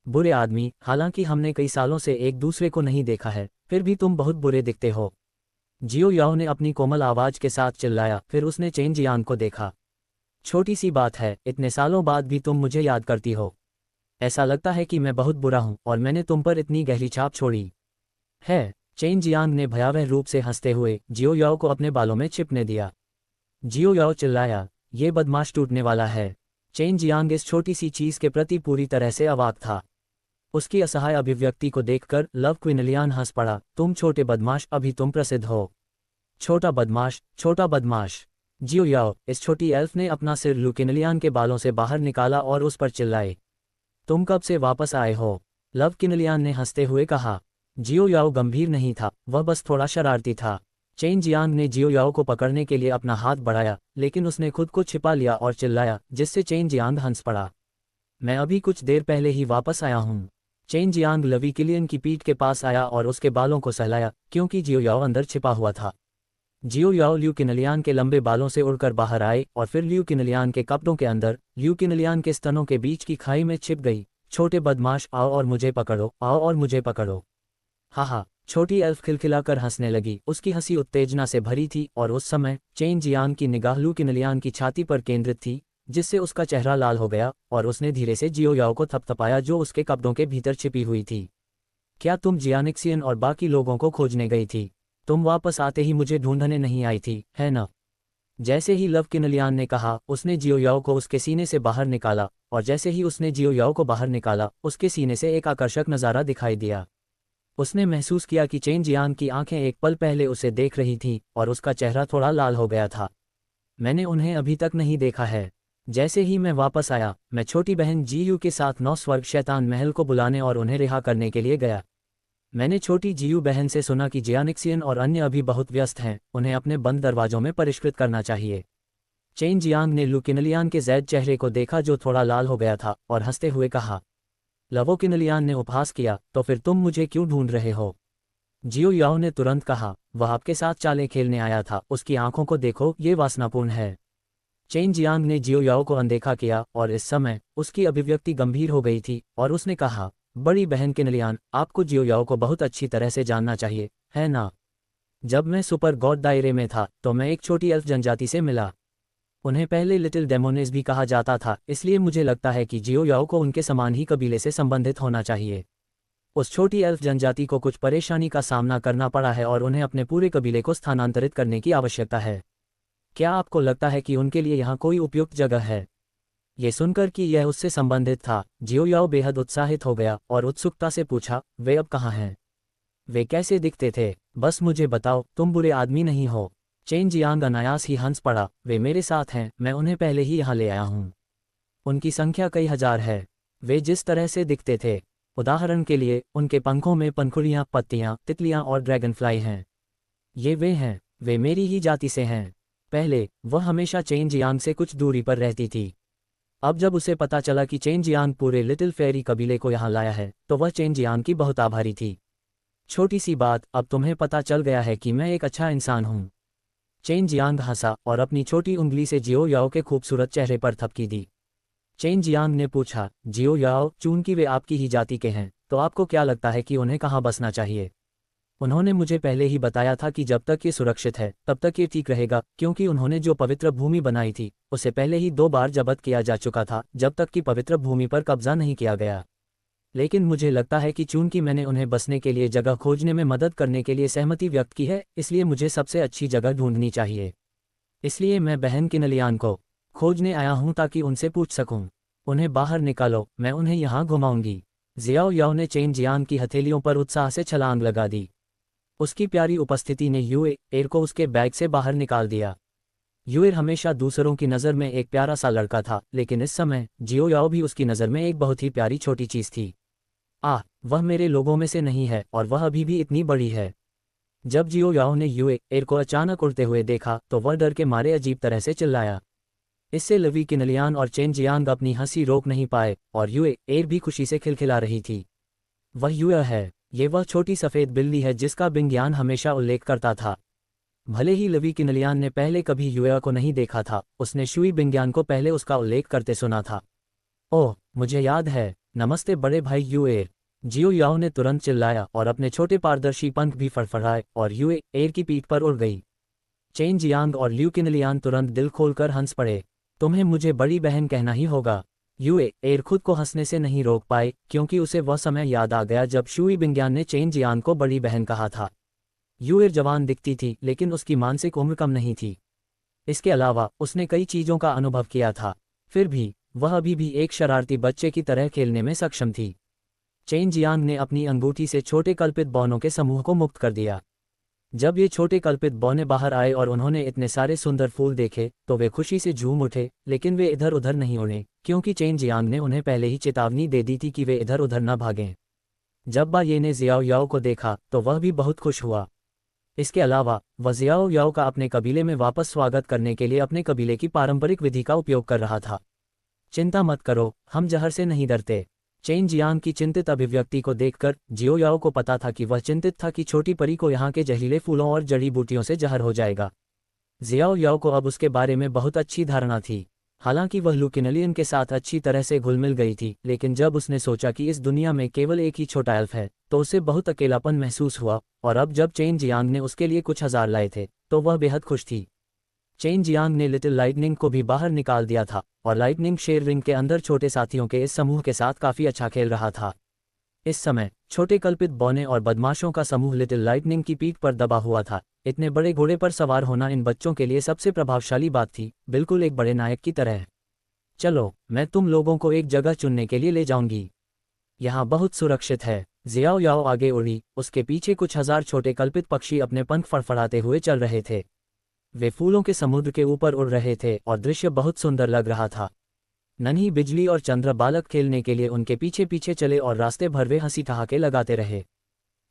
Speaker 1: बुरे आदमी, हालांकि हमने कई सालों से एक दूसरे को नहीं देखा है, फिर भी तुम बहुत बुरे दिखते हो। जियो याओ ने अपनी कोमल आवाज के साथ चिल्लाया। फिर उसने चेन जियांग को देखा। छोटी सी बात है, इतने सालों बाद भी तुम मुझे याद करती हो। ऐसा लगता है कि मैं बहुत बुरा हूं और मैंने तुम पर इतनी गहरी छाप छोड़ी है। चेन जियांग ने भयावह रूप से हंसते हुए जियो याओ को अपने बालों में छिपने दिया। जियो याओ चिल्लाया, ये बदमाश टूटने वाला है। चेन जियांग इस छोटी सी चीज के प्रति पूरी तरह से अवाक था। उसकी असहाय अभिव्यक्ति को देखकर लव क्विनलियान हंस पड़ा। तुम छोटे बदमाश, अभी तुम प्रसिद्ध हो। छोटा बदमाश, छोटा बदमाश। जियो याओ, इस छोटी एल्फ ने अपना सिर लू किनलियान के बालों से बाहर निकाला और उस पर चिल्लाए। तुम कब से वापस आए हो? लव किनलियान ने हंसते हुए कहा। जियो याओ गंभीर नहीं था, वह बस थोड़ा शरारती था। चेन जियांग ने जियो याओ को पकड़ने के लिए अपना हाथ बढ़ाया, लेकिन उसने खुद को छिपा लिया और चिल्लाया, जिससे चेन जियांग हंस पड़ा। मैं अभी कुछ देर पहले ही वापस आया हूँ। चेन जियांग लवी किलियन की पीठ के पास आया और उसके बालों को सहलाया, क्योंकि जियो याओ अंदर छिपा हुआ था। जियो याओ ल्यू किनलियान के लंबे बालों से उड़कर बाहर आए और फिर ल्यू किनलियान के कपड़ों के अंदर ल्यू किनलियान के स्तनों के बीच की खाई में छिप गई। छोटे बदमाश, आओ और मुझे पकड़ो, आओ और मुझे पकड़ो। हा, छोटी एल्फ खिलखिलाकर हंसने लगी। उसकी हंसी उत्तेजना से भरी थी और उस समय चेन जियांग की निगाह लू किनलियान की छाती पर केंद्रित थी, जिससे उसका चेहरा लाल हो गया और उसने धीरे से जियो याओ को थपथपाया जो उसके कपड़ों के भीतर छिपी हुई थी। क्या तुम जियानिक्सियन और बाकी लोगों को खोजने गई थी? तुम वापस आते ही मुझे ढूंढने नहीं आई थी, है ना? जैसे ही लव किनलियान ने कहा, उसने जियो याओ को उसके सीने से बाहर निकाला और जैसे ही उसने जियो याओ को बाहर निकाला, उसके सीने से एक आकर्षक नज़ारा दिखाई दिया। उसने महसूस किया कि चेन जियांग की आंखें एक पल पहले उसे देख रही थीं और उसका चेहरा थोड़ा लाल हो गया था। मैंने उन्हें अभी तक नहीं देखा है। जैसे ही मैं वापस आया, मैं छोटी बहन जीयू के साथ 9 स्वर्ग शैतान महल को बुलाने और उन्हें रिहा करने के लिए गया। मैंने छोटी जीयू बहन से सुना कि जियानिक्सियन और अन्य अभी बहुत व्यस्त हैं, उन्हें अपने बंद दरवाजों में परिष्कृत करना चाहिए। चेन जियांग ने लू किनलियान के जैद चेहरे को देखा जो थोड़ा लाल हो गया था और हंसते हुए कहा। लवो किनलियान ने उपहास किया, तो फिर तुम मुझे क्यों ढूंढ रहे हो? जियो याओ ने तुरंत कहा, वह आपके साथ चालें खेलने आया था, उसकी आंखों को देखो, ये वासनापूर्ण है। चेन जियांग ने जियो याओ को अनदेखा किया और इस समय उसकी अभिव्यक्ति गंभीर हो गई थी और उसने कहा, बड़ी बहन किनलियान, आपको जियो याओ को बहुत अच्छी तरह से जानना चाहिए, है ना? जब मैं सुपर गॉड दायरे में था तो मैं एक छोटी एल्फ जनजाति से मिला। उन्हें पहले लिटिल डेमोनेस भी कहा जाता था, इसलिए मुझे लगता है कि जियो याओ को उनके समान ही कबीले से संबंधित होना चाहिए। उस छोटी एल्फ जनजाति को कुछ परेशानी का सामना करना पड़ा है और उन्हें अपने पूरे कबीले को स्थानांतरित करने की आवश्यकता है। क्या आपको लगता है कि उनके लिए यहाँ कोई उपयुक्त जगह है? ये सुनकर कि यह उससे संबंधित था, जियो याओ बेहद उत्साहित हो गया और उत्सुकता से पूछा, वे अब कहाँ हैं? वे कैसे दिखते थे? बस मुझे बताओ, तुम बुरे आदमी नहीं हो। चेन जियांग अनायास ही हंस पड़ा, वे मेरे साथ हैं, मैं उन्हें पहले ही यहाँ ले आया हूँ। उनकी संख्या कई हजार है। वे जिस तरह से दिखते थे, उदाहरण के लिए उनके पंखों में पंखुड़ियाँ, पत्तियाँ, तितलियाँ और ड्रैगनफ्लाई हैं। ये वे हैं, वे मेरी ही जाति से हैं। पहले वह हमेशा चेन जियांग से कुछ दूरी पर रहती थी। अब जब उसे पता चला कि चेन जियांग पूरे लिटिल फेरी कबीले को यहाँ लाया है तो वह चेन जियांग की बहुत आभारी थी। छोटी सी बात, अब तुम्हें पता चल गया है कि मैं एक अच्छा इंसान हूँ। चेन जियांग हंसा और अपनी छोटी उंगली से जियो याओ के खूबसूरत चेहरे पर थपकी दी। चेन जियांग ने पूछा, जियो याओ, चूंकि वे आपकी ही जाति के हैं तो आपको क्या लगता है कि उन्हें कहाँ बसना चाहिए? उन्होंने मुझे पहले ही बताया था कि जब तक ये सुरक्षित है तब तक ये ठीक रहेगा, क्योंकि उन्होंने जो पवित्र भूमि बनाई थी उसे पहले ही 2 बार जब्त किया जा चुका था जब तक कि पवित्र भूमि पर कब्जा नहीं किया गया। लेकिन मुझे लगता है कि चूंकि मैंने उन्हें बसने के लिए जगह खोजने में मदद करने के लिए सहमति व्यक्त की है, इसलिए मुझे सबसे अच्छी जगह ढूंढनी चाहिए। इसलिए मैं बहन किनलियान को खोजने आया हूं ताकि उनसे पूछ सकूं। उन्हें बाहर निकालो, मैं उन्हें यहाँ घुमाऊंगी। जियाओ याओ ने चेन जियांग की हथेलियों पर उत्साह से छलांग लगा दी। उसकी प्यारी उपस्थिति ने युए एर को उसके बैग से बाहर निकाल दिया। युएर हमेशा दूसरों की नज़र में एक प्यारा सा लड़का था, लेकिन इस समय जियो याओ भी उसकी नज़र में एक बहुत ही प्यारी छोटी चीज़ थी। वह मेरे लोगों में से नहीं है और वह अभी भी इतनी बड़ी है। जब जियो याओ ने युए एर को अचानक उड़ते हुए देखा तो वह डर के मारे अजीब तरह से चिल्लाया। इससे लवी किनलियान और चेन जियांग अपनी हंसी रोक नहीं पाए और युए एर भी खुशी से खिलखिला रही थी। वह युए है, ये वह छोटी सफ़ेद बिल्ली है जिसका बिंग्यान हमेशा उल्लेख करता था। भले ही लवी किनलियान ने पहले कभी युए को नहीं देखा था, उसने शुई बिंग्यान को पहले उसका उल्लेख करते सुना था। ओह, मुझे याद है, नमस्ते बड़े भाई युए, जियो याओ ने तुरंत चिल्लाया और अपने छोटे पारदर्शी पंख भी फड़फड़ाए और युए एर की पीठ पर उड़ गई। चेन जियांग और ल्यू किनलियान तुरंत दिल खोलकर हंस पड़े। तुम्हें मुझे बड़ी बहन कहना ही होगा। युए एर खुद को हंसने से नहीं रोक पाए क्योंकि उसे वह समय याद आ गया जब शुई बिंग्यान ने चेन जियांग को बड़ी बहन कहा था। युएर जवान दिखती थी लेकिन उसकी मानसिक उम्र कम नहीं थी। इसके अलावा उसने कई चीज़ों का अनुभव किया था, फिर भी वह अभी भी एक शरारती बच्चे की तरह खेलने में सक्षम थी। चेन जियांग ने अपनी अंगूठी से छोटे कल्पित बौनों के समूह को मुक्त कर दिया। जब ये छोटे कल्पित बौने बाहर आए और उन्होंने इतने सारे सुंदर फूल देखे तो वे खुशी से झूम उठे, लेकिन वे इधर उधर नहीं उड़े क्योंकि चेन जियांग ने उन्हें पहले ही चेतावनी दे दी थी कि वे इधर उधर न भागें। जब बा ये ने जियाओ याओ को देखा तो वह भी बहुत खुश हुआ। इसके अलावा वह जियाओ याओ का अपने कबीले में वापस स्वागत करने के लिए अपने कबीले की पारंपरिक विधि का उपयोग कर रहा था। चिंता मत करो, हम जहर से नहीं डरते। चेन जियांग की चिंतित अभिव्यक्ति को देखकर जियो याओ को पता था कि वह चिंतित था कि छोटी परी को यहाँ के जहरीले फूलों और जड़ी बूटियों से जहर हो जाएगा। जियाओ याओ को अब उसके बारे में बहुत अच्छी धारणा थी। हालांकि वह लू किनलियन के साथ अच्छी तरह से घुल मिल गई थी, लेकिन जब उसने सोचा कि इस दुनिया में केवल एक ही छोटा एल्फ है तो उसे बहुत अकेलापन महसूस हुआ। और अब जब चेन जियांग ने उसके लिए कुछ हजार लाए थे तो वह बेहद खुश थी। चेन जियांग ने लिटिल लाइटनिंग को भी बाहर निकाल दिया था और लाइटनिंग शेर रिंग के अंदर छोटे साथियों के इस समूह के साथ काफ़ी अच्छा खेल रहा था। इस समय छोटे कल्पित बौने और बदमाशों का समूह लिटिल लाइटनिंग की पीठ पर दबा हुआ था। इतने बड़े घोड़े पर सवार होना इन बच्चों के लिए सबसे प्रभावशाली बात थी, बिल्कुल एक बड़े नायक की तरह। चलो, मैं तुम लोगों को एक जगह चुनने के लिए ले जाऊंगी। यहाँ बहुत सुरक्षित है। जियाओ याओ आगे उड़ी, उसके पीछे कुछ हजार छोटे कल्पित पक्षी अपने पंख फड़फड़ाते हुए चल रहे थे। वे फूलों के समुद्र के ऊपर उड़ रहे थे और दृश्य बहुत सुंदर लग रहा था। नन्ही बिजली और चंद्र बालक खेलने के लिए उनके पीछे पीछे चले और रास्ते भर वे हंसी ठहाके लगाते रहे।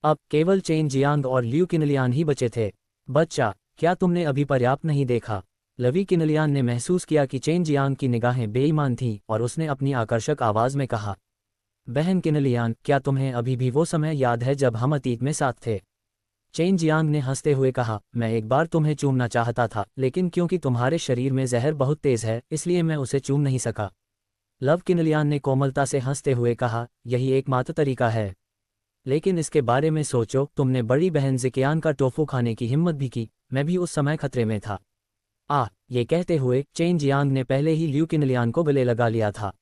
Speaker 1: अब केवल चेन जियांग और ल्यू किनलियान ही बचे थे। बच्चा, क्या तुमने अभी पर्याप्त नहीं देखा? लवी किनलियान ने महसूस किया कि चेन जियांग की निगाहें बेईमान थीं और उसने अपनी आकर्षक आवाज़ में कहा, बहन किनलियान, क्या तुम्हें अभी भी वो समय याद है जब हम अतीत में साथ थे? चेन जियांग ने हंसते हुए कहा, मैं एक बार तुम्हें चूमना चाहता था, लेकिन क्योंकि तुम्हारे शरीर में जहर बहुत तेज है इसलिए मैं उसे चूम नहीं सका। लव किनलियान ने कोमलता से हंसते हुए कहा, यही एकमात्र तरीका है। लेकिन इसके बारे में सोचो, तुमने बड़ी बहन जिकियान का टोफू खाने की हिम्मत भी की, मैं भी उस समय खतरे में था। ये कहते हुए चेन जियांग ने पहले ही ल्यू किनलियान को गले लगा लिया था।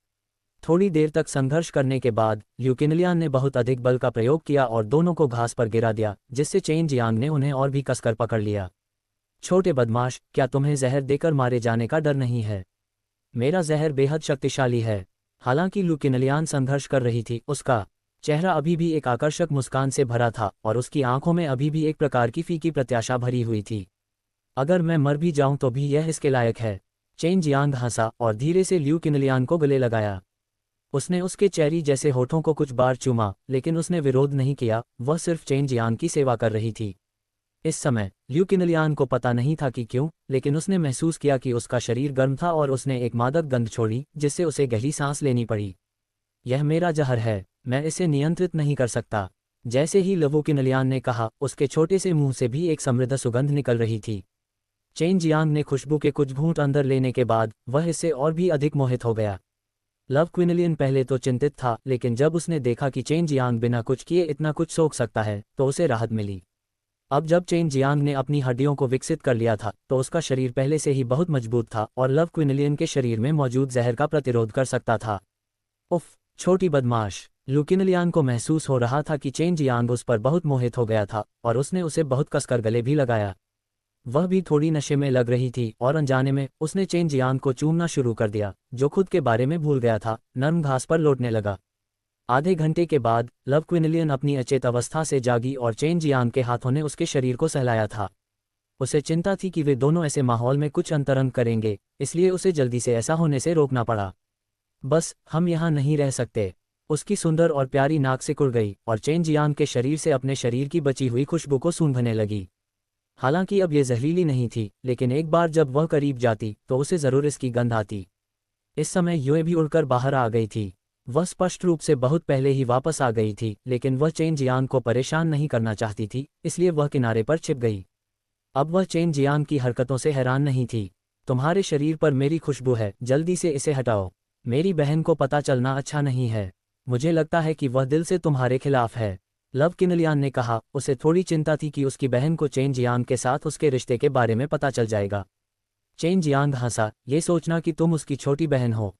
Speaker 1: थोड़ी देर तक संघर्ष करने के बाद ल्यू किनलियान ने बहुत अधिक बल का प्रयोग किया और दोनों को घास पर गिरा दिया, जिससे चेन जियांग ने उन्हें और भी कसकर पकड़ लिया। छोटे बदमाश, क्या तुम्हें जहर देकर मारे जाने का डर नहीं है? मेरा जहर बेहद शक्तिशाली है। हालांकि ल्यू किनलियान संघर्ष कर रही थी, उसका चेहरा अभी भी एक आकर्षक मुस्कान से भरा था और उसकी आंखों में अभी भी एक प्रकार की फीकी प्रत्याशा भरी हुई थी। अगर मैं मर भी जाऊं तो भी यह इसके लायक है। चेन जियांग हंसा और धीरे से ल्यू किनलियान को गले लगाया। उसने उसके चेरी जैसे होठों को कुछ बार चूमा, लेकिन उसने विरोध नहीं किया, वह सिर्फ चेन जियांग की सेवा कर रही थी। इस समय ल्यू किनलियान को पता नहीं था कि क्यों, लेकिन उसने महसूस किया कि उसका शरीर गर्म था और उसने एक मादक गंध छोड़ी जिससे उसे गहरी सांस लेनी पड़ी। यह मेरा जहर है, मैं इसे नियंत्रित नहीं कर सकता। जैसे ही लवो किनलियान ने कहा, उसके छोटे से मुंह से भी एक समृद्ध सुगंध निकल रही थी। चेन जियांग ने खुशबू के कुछ घूंट अंदर लेने के बाद वह इससे और भी अधिक मोहित हो गया। लव क्विनलियन पहले तो चिंतित था, लेकिन जब उसने देखा कि चेन जियांग बिना कुछ किए इतना कुछ सोख सकता है तो उसे राहत मिली। अब जब चेन जियांग ने अपनी हड्डियों को विकसित कर लिया था तो उसका शरीर पहले से ही बहुत मजबूत था और लव क्विनलियन के शरीर में मौजूद जहर का प्रतिरोध कर सकता था। उफ, छोटी बदमाश। लू किनलियान को महसूस हो रहा था कि चेन जियांग उस पर बहुत मोहित हो गया था और उसने उसे बहुत कसकर गले भी लगाया। वह भी थोड़ी नशे में लग रही थी और अनजाने में उसने चेन जियांग को चूमना शुरू कर दिया, जो खुद के बारे में भूल गया था, नर्म घास पर लौटने लगा। आधे घंटे के बाद लव क्विनलियन अपनी अचेत अवस्था से जागी और चेन जियांग के हाथों ने उसके शरीर को सहलाया था। उसे चिंता थी कि वे दोनों ऐसे माहौल में कुछ अंतरंग करेंगे, इसलिए उसे जल्दी से ऐसा होने से रोकना पड़ा। बस, हम यहाँ नहीं रह सकते। उसकी सुंदर और प्यारी नाक सिकुड़ गई और चेन जियांग के शरीर से अपने शरीर की बची हुई खुशबू को सूंघने लगी। हालांकि अब ये जहरीली नहीं थी, लेकिन एक बार जब वह करीब जाती तो उसे जरूर इसकी गंध आती। इस समय युए भी उड़कर बाहर आ गई थी। वह स्पष्ट रूप से बहुत पहले ही वापस आ गई थी, लेकिन वह चेन जियांग को परेशान नहीं करना चाहती थी, इसलिए वह किनारे पर छिप गई। अब वह चेन जियांग की हरकतों से हैरान नहीं थी। तुम्हारे शरीर पर मेरी खुशबू है, जल्दी से इसे हटाओ। मेरी बहन को पता चलना अच्छा नहीं है। मुझे लगता है कि वह दिल से तुम्हारे खिलाफ है। लव किनलियान ने कहा। उसे थोड़ी चिंता थी कि उसकी बहन को चेन जियांग के साथ उसके रिश्ते के बारे में पता चल जाएगा। चेन जियांग हंसा, ये सोचना कि तुम उसकी छोटी बहन हो।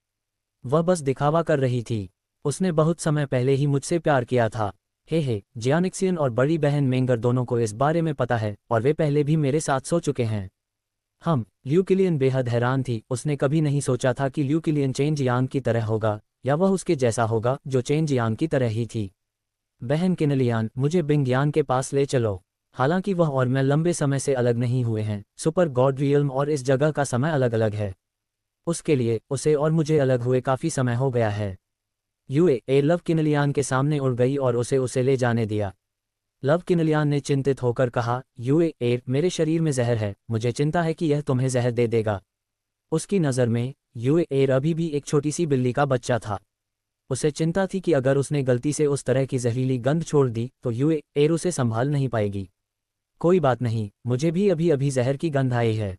Speaker 1: वह बस दिखावा कर रही थी। उसने बहुत समय पहले ही मुझसे प्यार किया था। हे, जियानिक्सियन और बड़ी बहन मेंगर दोनों को इस बारे में पता है और वे पहले भी मेरे साथ सो चुके हैं। ल्यू किलियन बेहद हैरान थी। उसने कभी नहीं सोचा था कि ल्यू किलियन चेन जियांग की तरह होगा या वह उसके जैसा होगा जो चेन जियांग की तरह ही थी। बहन किनलियान, मुझे बिंगयान के पास ले चलो। हालांकि वह और मैं लंबे समय से अलग नहीं हुए हैं, सुपर गॉड रियल्म और इस जगह का समय अलग अलग है। उसके लिए उसे और मुझे अलग हुए काफ़ी समय हो गया है। युए लव किनलियान के सामने उड़ गई और उसे ले जाने दिया। लव किनलियान ने चिंतित होकर कहा, युए मेरे शरीर में जहर है, मुझे चिंता है कि यह तुम्हें जहर दे देगा। उसकी नज़र में युए अभी भी एक छोटी सी बिल्ली का बच्चा था। उसे चिंता थी कि अगर उसने गलती से उस तरह की जहरीली गंध छोड़ दी तो युए उसे संभाल नहीं पाएगी। कोई बात नहीं, मुझे भी अभी अभी जहर की गंध आई है।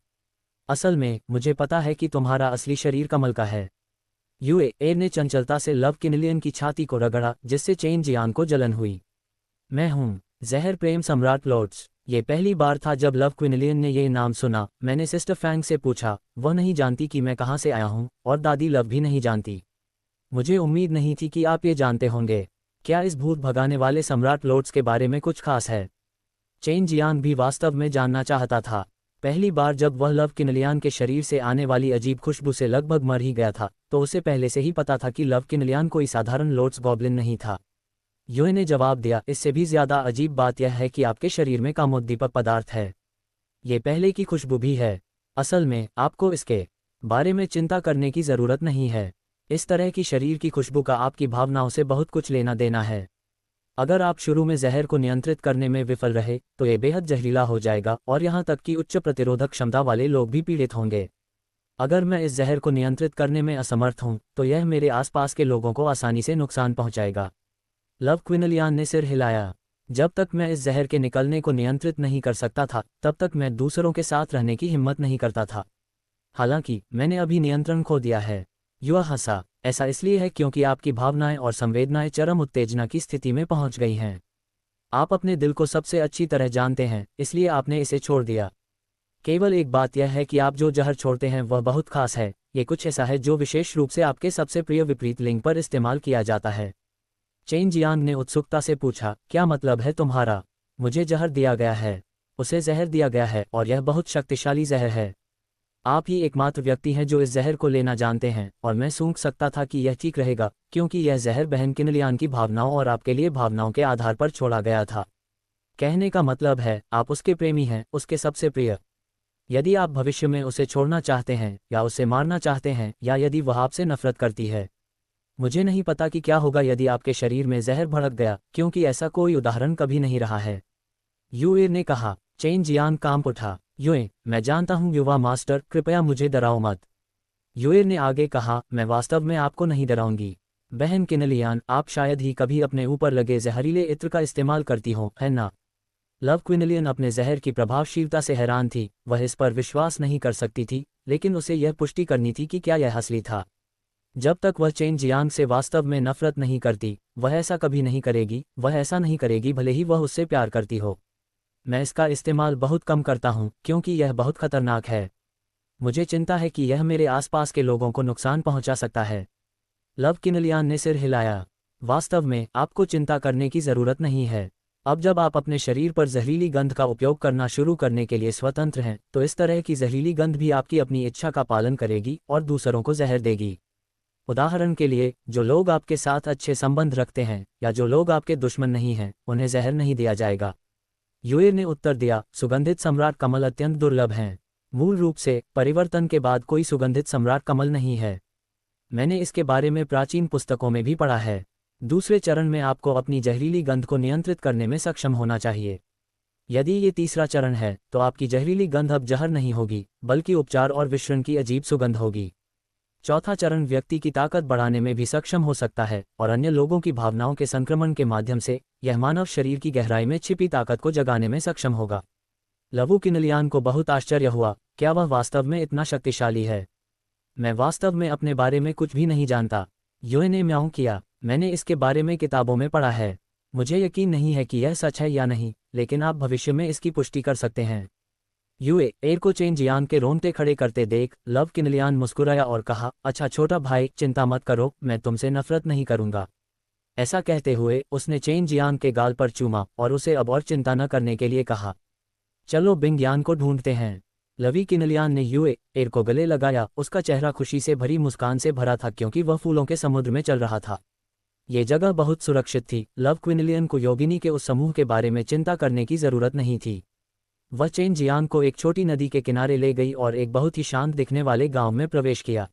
Speaker 1: असल में मुझे पता है कि तुम्हारा असली शरीर कमल का है। युए ने चंचलता से लव किनलियन की छाती को रगड़ा, जिससे चेन जियांग को जलन हुई। मैं हूँ जहर प्रेम सम्राट लॉर्ड्स। ये पहली बार था जब लव क्विनलियन ने ये नाम सुना। मैंने सिस्टर फैंग से पूछा, वह नहीं जानती कि मैं कहाँ से आया हूँ और दादी लव भी नहीं जानती। मुझे उम्मीद नहीं थी कि आप ये जानते होंगे। क्या इस भूत भगाने वाले सम्राट लॉर्ड्स के बारे में कुछ खास है? चेन जियांग भी वास्तव में जानना चाहता था। पहली बार जब वह लव किनलियान के शरीर से आने वाली अजीब खुशबू से लगभग मर ही गया था तो उसे पहले से ही पता था कि लव किनलियान कोई साधारण लॉर्ड्स गॉब्लिन नहीं था। युए ने जवाब दिया, इससे भी ज्यादा अजीब बात यह है कि आपके शरीर में कामोद्दीपक पदार्थ है। ये पहले की खुशबू भी है। असल में आपको इसके बारे में चिंता करने की जरूरत नहीं है। इस तरह की शरीर की खुशबू का आपकी भावनाओं से बहुत कुछ लेना देना है। अगर आप शुरू में जहर को नियंत्रित करने में विफल रहे तो ये बेहद जहरीला हो जाएगा और यहाँ तक कि उच्च प्रतिरोधक क्षमता वाले लोग भी पीड़ित होंगे। अगर मैं इस जहर को नियंत्रित करने में असमर्थ हूँ तो यह मेरे आसपास के लोगों को आसानी से नुकसान पहुँचाएगा। लव क्विनलियान ने सिर हिलाया। जब तक मैं इस जहर के निकलने को नियंत्रित नहीं कर सकता था तब तक मैं दूसरों के साथ रहने की हिम्मत नहीं करता था। हालांकि मैंने अभी नियंत्रण खो दिया है। युवा हंसा। ऐसा इसलिए है क्योंकि आपकी भावनाएं और संवेदनाएं चरम उत्तेजना की स्थिति में पहुंच गई हैं। आप अपने दिल को सबसे अच्छी तरह जानते हैं, इसलिए आपने इसे छोड़ दिया। केवल एक बात यह है कि आप जो जहर छोड़ते हैं वह बहुत खास है। ये कुछ ऐसा है जो विशेष रूप से आपके सबसे प्रिय विपरीत लिंग पर इस्तेमाल किया जाता है। चेन जियांग ने उत्सुकता से पूछा, क्या मतलब है तुम्हारा? मुझे जहर दिया गया है। उसे जहर दिया गया है और यह बहुत शक्तिशाली जहर है। आप ही एकमात्र व्यक्ति हैं जो इस जहर को लेना जानते हैं और मैं सूंघ सकता था कि यह ठीक रहेगा क्योंकि यह जहर बहन किनलियान की भावनाओं और आपके लिए भावनाओं के आधार पर छोड़ा गया था। कहने का मतलब है आप उसके प्रेमी हैं, उसके सबसे प्रिय। यदि आप भविष्य में उसे छोड़ना चाहते हैं या उसे मारना चाहते हैं या यदि वह आपसे नफरत करती है। मुझे नहीं पता कि क्या होगा यदि आपके शरीर में जहर भड़क गया क्योंकि ऐसा कोई उदाहरण कभी नहीं रहा है। यूए ने कहा। चेन जियांग कांप उठा। यूए, मैं जानता हूँ युवा मास्टर, कृपया मुझे डराओ मत। यूए ने आगे कहा, मैं वास्तव में आपको नहीं डराऊंगी। बहन किनलियान, आप शायद ही कभी अपने ऊपर लगे जहरीले इत्र का इस्तेमाल करती हो, है ना? लव क्विनलियन अपने जहर की प्रभावशीलता से हैरान थी। वह इस पर विश्वास नहीं कर सकती थी, लेकिन उसे यह पुष्टि करनी थी कि क्या यह असली था। जब तक वह चेन जियांग से वास्तव में नफरत नहीं करती, वह ऐसा कभी नहीं करेगी। वह ऐसा नहीं करेगी भले ही वह उससे प्यार करती हो। मैं इसका इस्तेमाल बहुत कम करता हूँ क्योंकि यह बहुत खतरनाक है। मुझे चिंता है कि यह मेरे आसपास के लोगों को नुकसान पहुंचा सकता है। लव किनलियान ने सिर हिलाया। वास्तव में आपको चिंता करने की जरूरत नहीं है। अब जब आप अपने शरीर पर जहरीली गंध का उपयोग करना शुरू करने के लिए स्वतंत्र हैं तो इस तरह की जहरीली गंध भी आपकी अपनी इच्छा का पालन करेगी और दूसरों को जहर देगी। उदाहरण के लिए, जो लोग आपके साथ अच्छे संबंध रखते हैं या जो लोग आपके दुश्मन नहीं हैं, उन्हें जहर नहीं दिया जाएगा। यूए ने उत्तर दिया, सुगंधित सम्राट कमल अत्यंत दुर्लभ हैं। मूल रूप से परिवर्तन के बाद कोई सुगंधित सम्राट कमल नहीं है। मैंने इसके बारे में प्राचीन पुस्तकों में भी पढ़ा है। दूसरे चरण में आपको अपनी जहरीली गंध को नियंत्रित करने में सक्षम होना चाहिए। यदि ये तीसरा चरण है तो आपकी जहरीली गंध अब जहर नहीं होगी बल्कि उपचार और विश्रण की अजीब सुगंध होगी। चौथा चरण व्यक्ति की ताकत बढ़ाने में भी सक्षम हो सकता है और अन्य लोगों की भावनाओं के संक्रमण के माध्यम से यह मानव शरीर की गहराई में छिपी ताकत को जगाने में सक्षम होगा। लवु किनलियान को बहुत आश्चर्य हुआ, क्या वह वास्तव में इतना शक्तिशाली है? मैं वास्तव में अपने बारे में कुछ भी नहीं जानता। यूए ने म्याऊं किया। मैंने इसके बारे में किताबों में पढ़ा है। मुझे यकीन नहीं है कि यह सच है या नहीं, लेकिन आप भविष्य में इसकी पुष्टि कर सकते हैं। यूए एर को चेन जियांग के रोंगटे खड़े करते देख लव किनलियान मुस्कुराया और कहा, अच्छा छोटा भाई, चिंता मत करो, मैं तुमसे नफरत नहीं करूंगा। ऐसा कहते हुए उसने चेन जियांग के गाल पर चूमा और उसे अब और चिंता न करने के लिए कहा, चलो बिंग यान को ढूंढते हैं। लवी किनलियान ने यूए एर को गले लगाया। उसका चेहरा खुशी से भरी मुस्कान से भरा था क्योंकि वह फूलों के समुद्र में चल रहा था। ये जगह बहुत सुरक्षित थी। लव क्विनलियन को योगिनी के उस समूह के बारे में चिंता करने की जरूरत नहीं थी। वह चेन जियांग को एक छोटी नदी के किनारे ले गई और एक बहुत ही शांत दिखने वाले गांव में प्रवेश किया।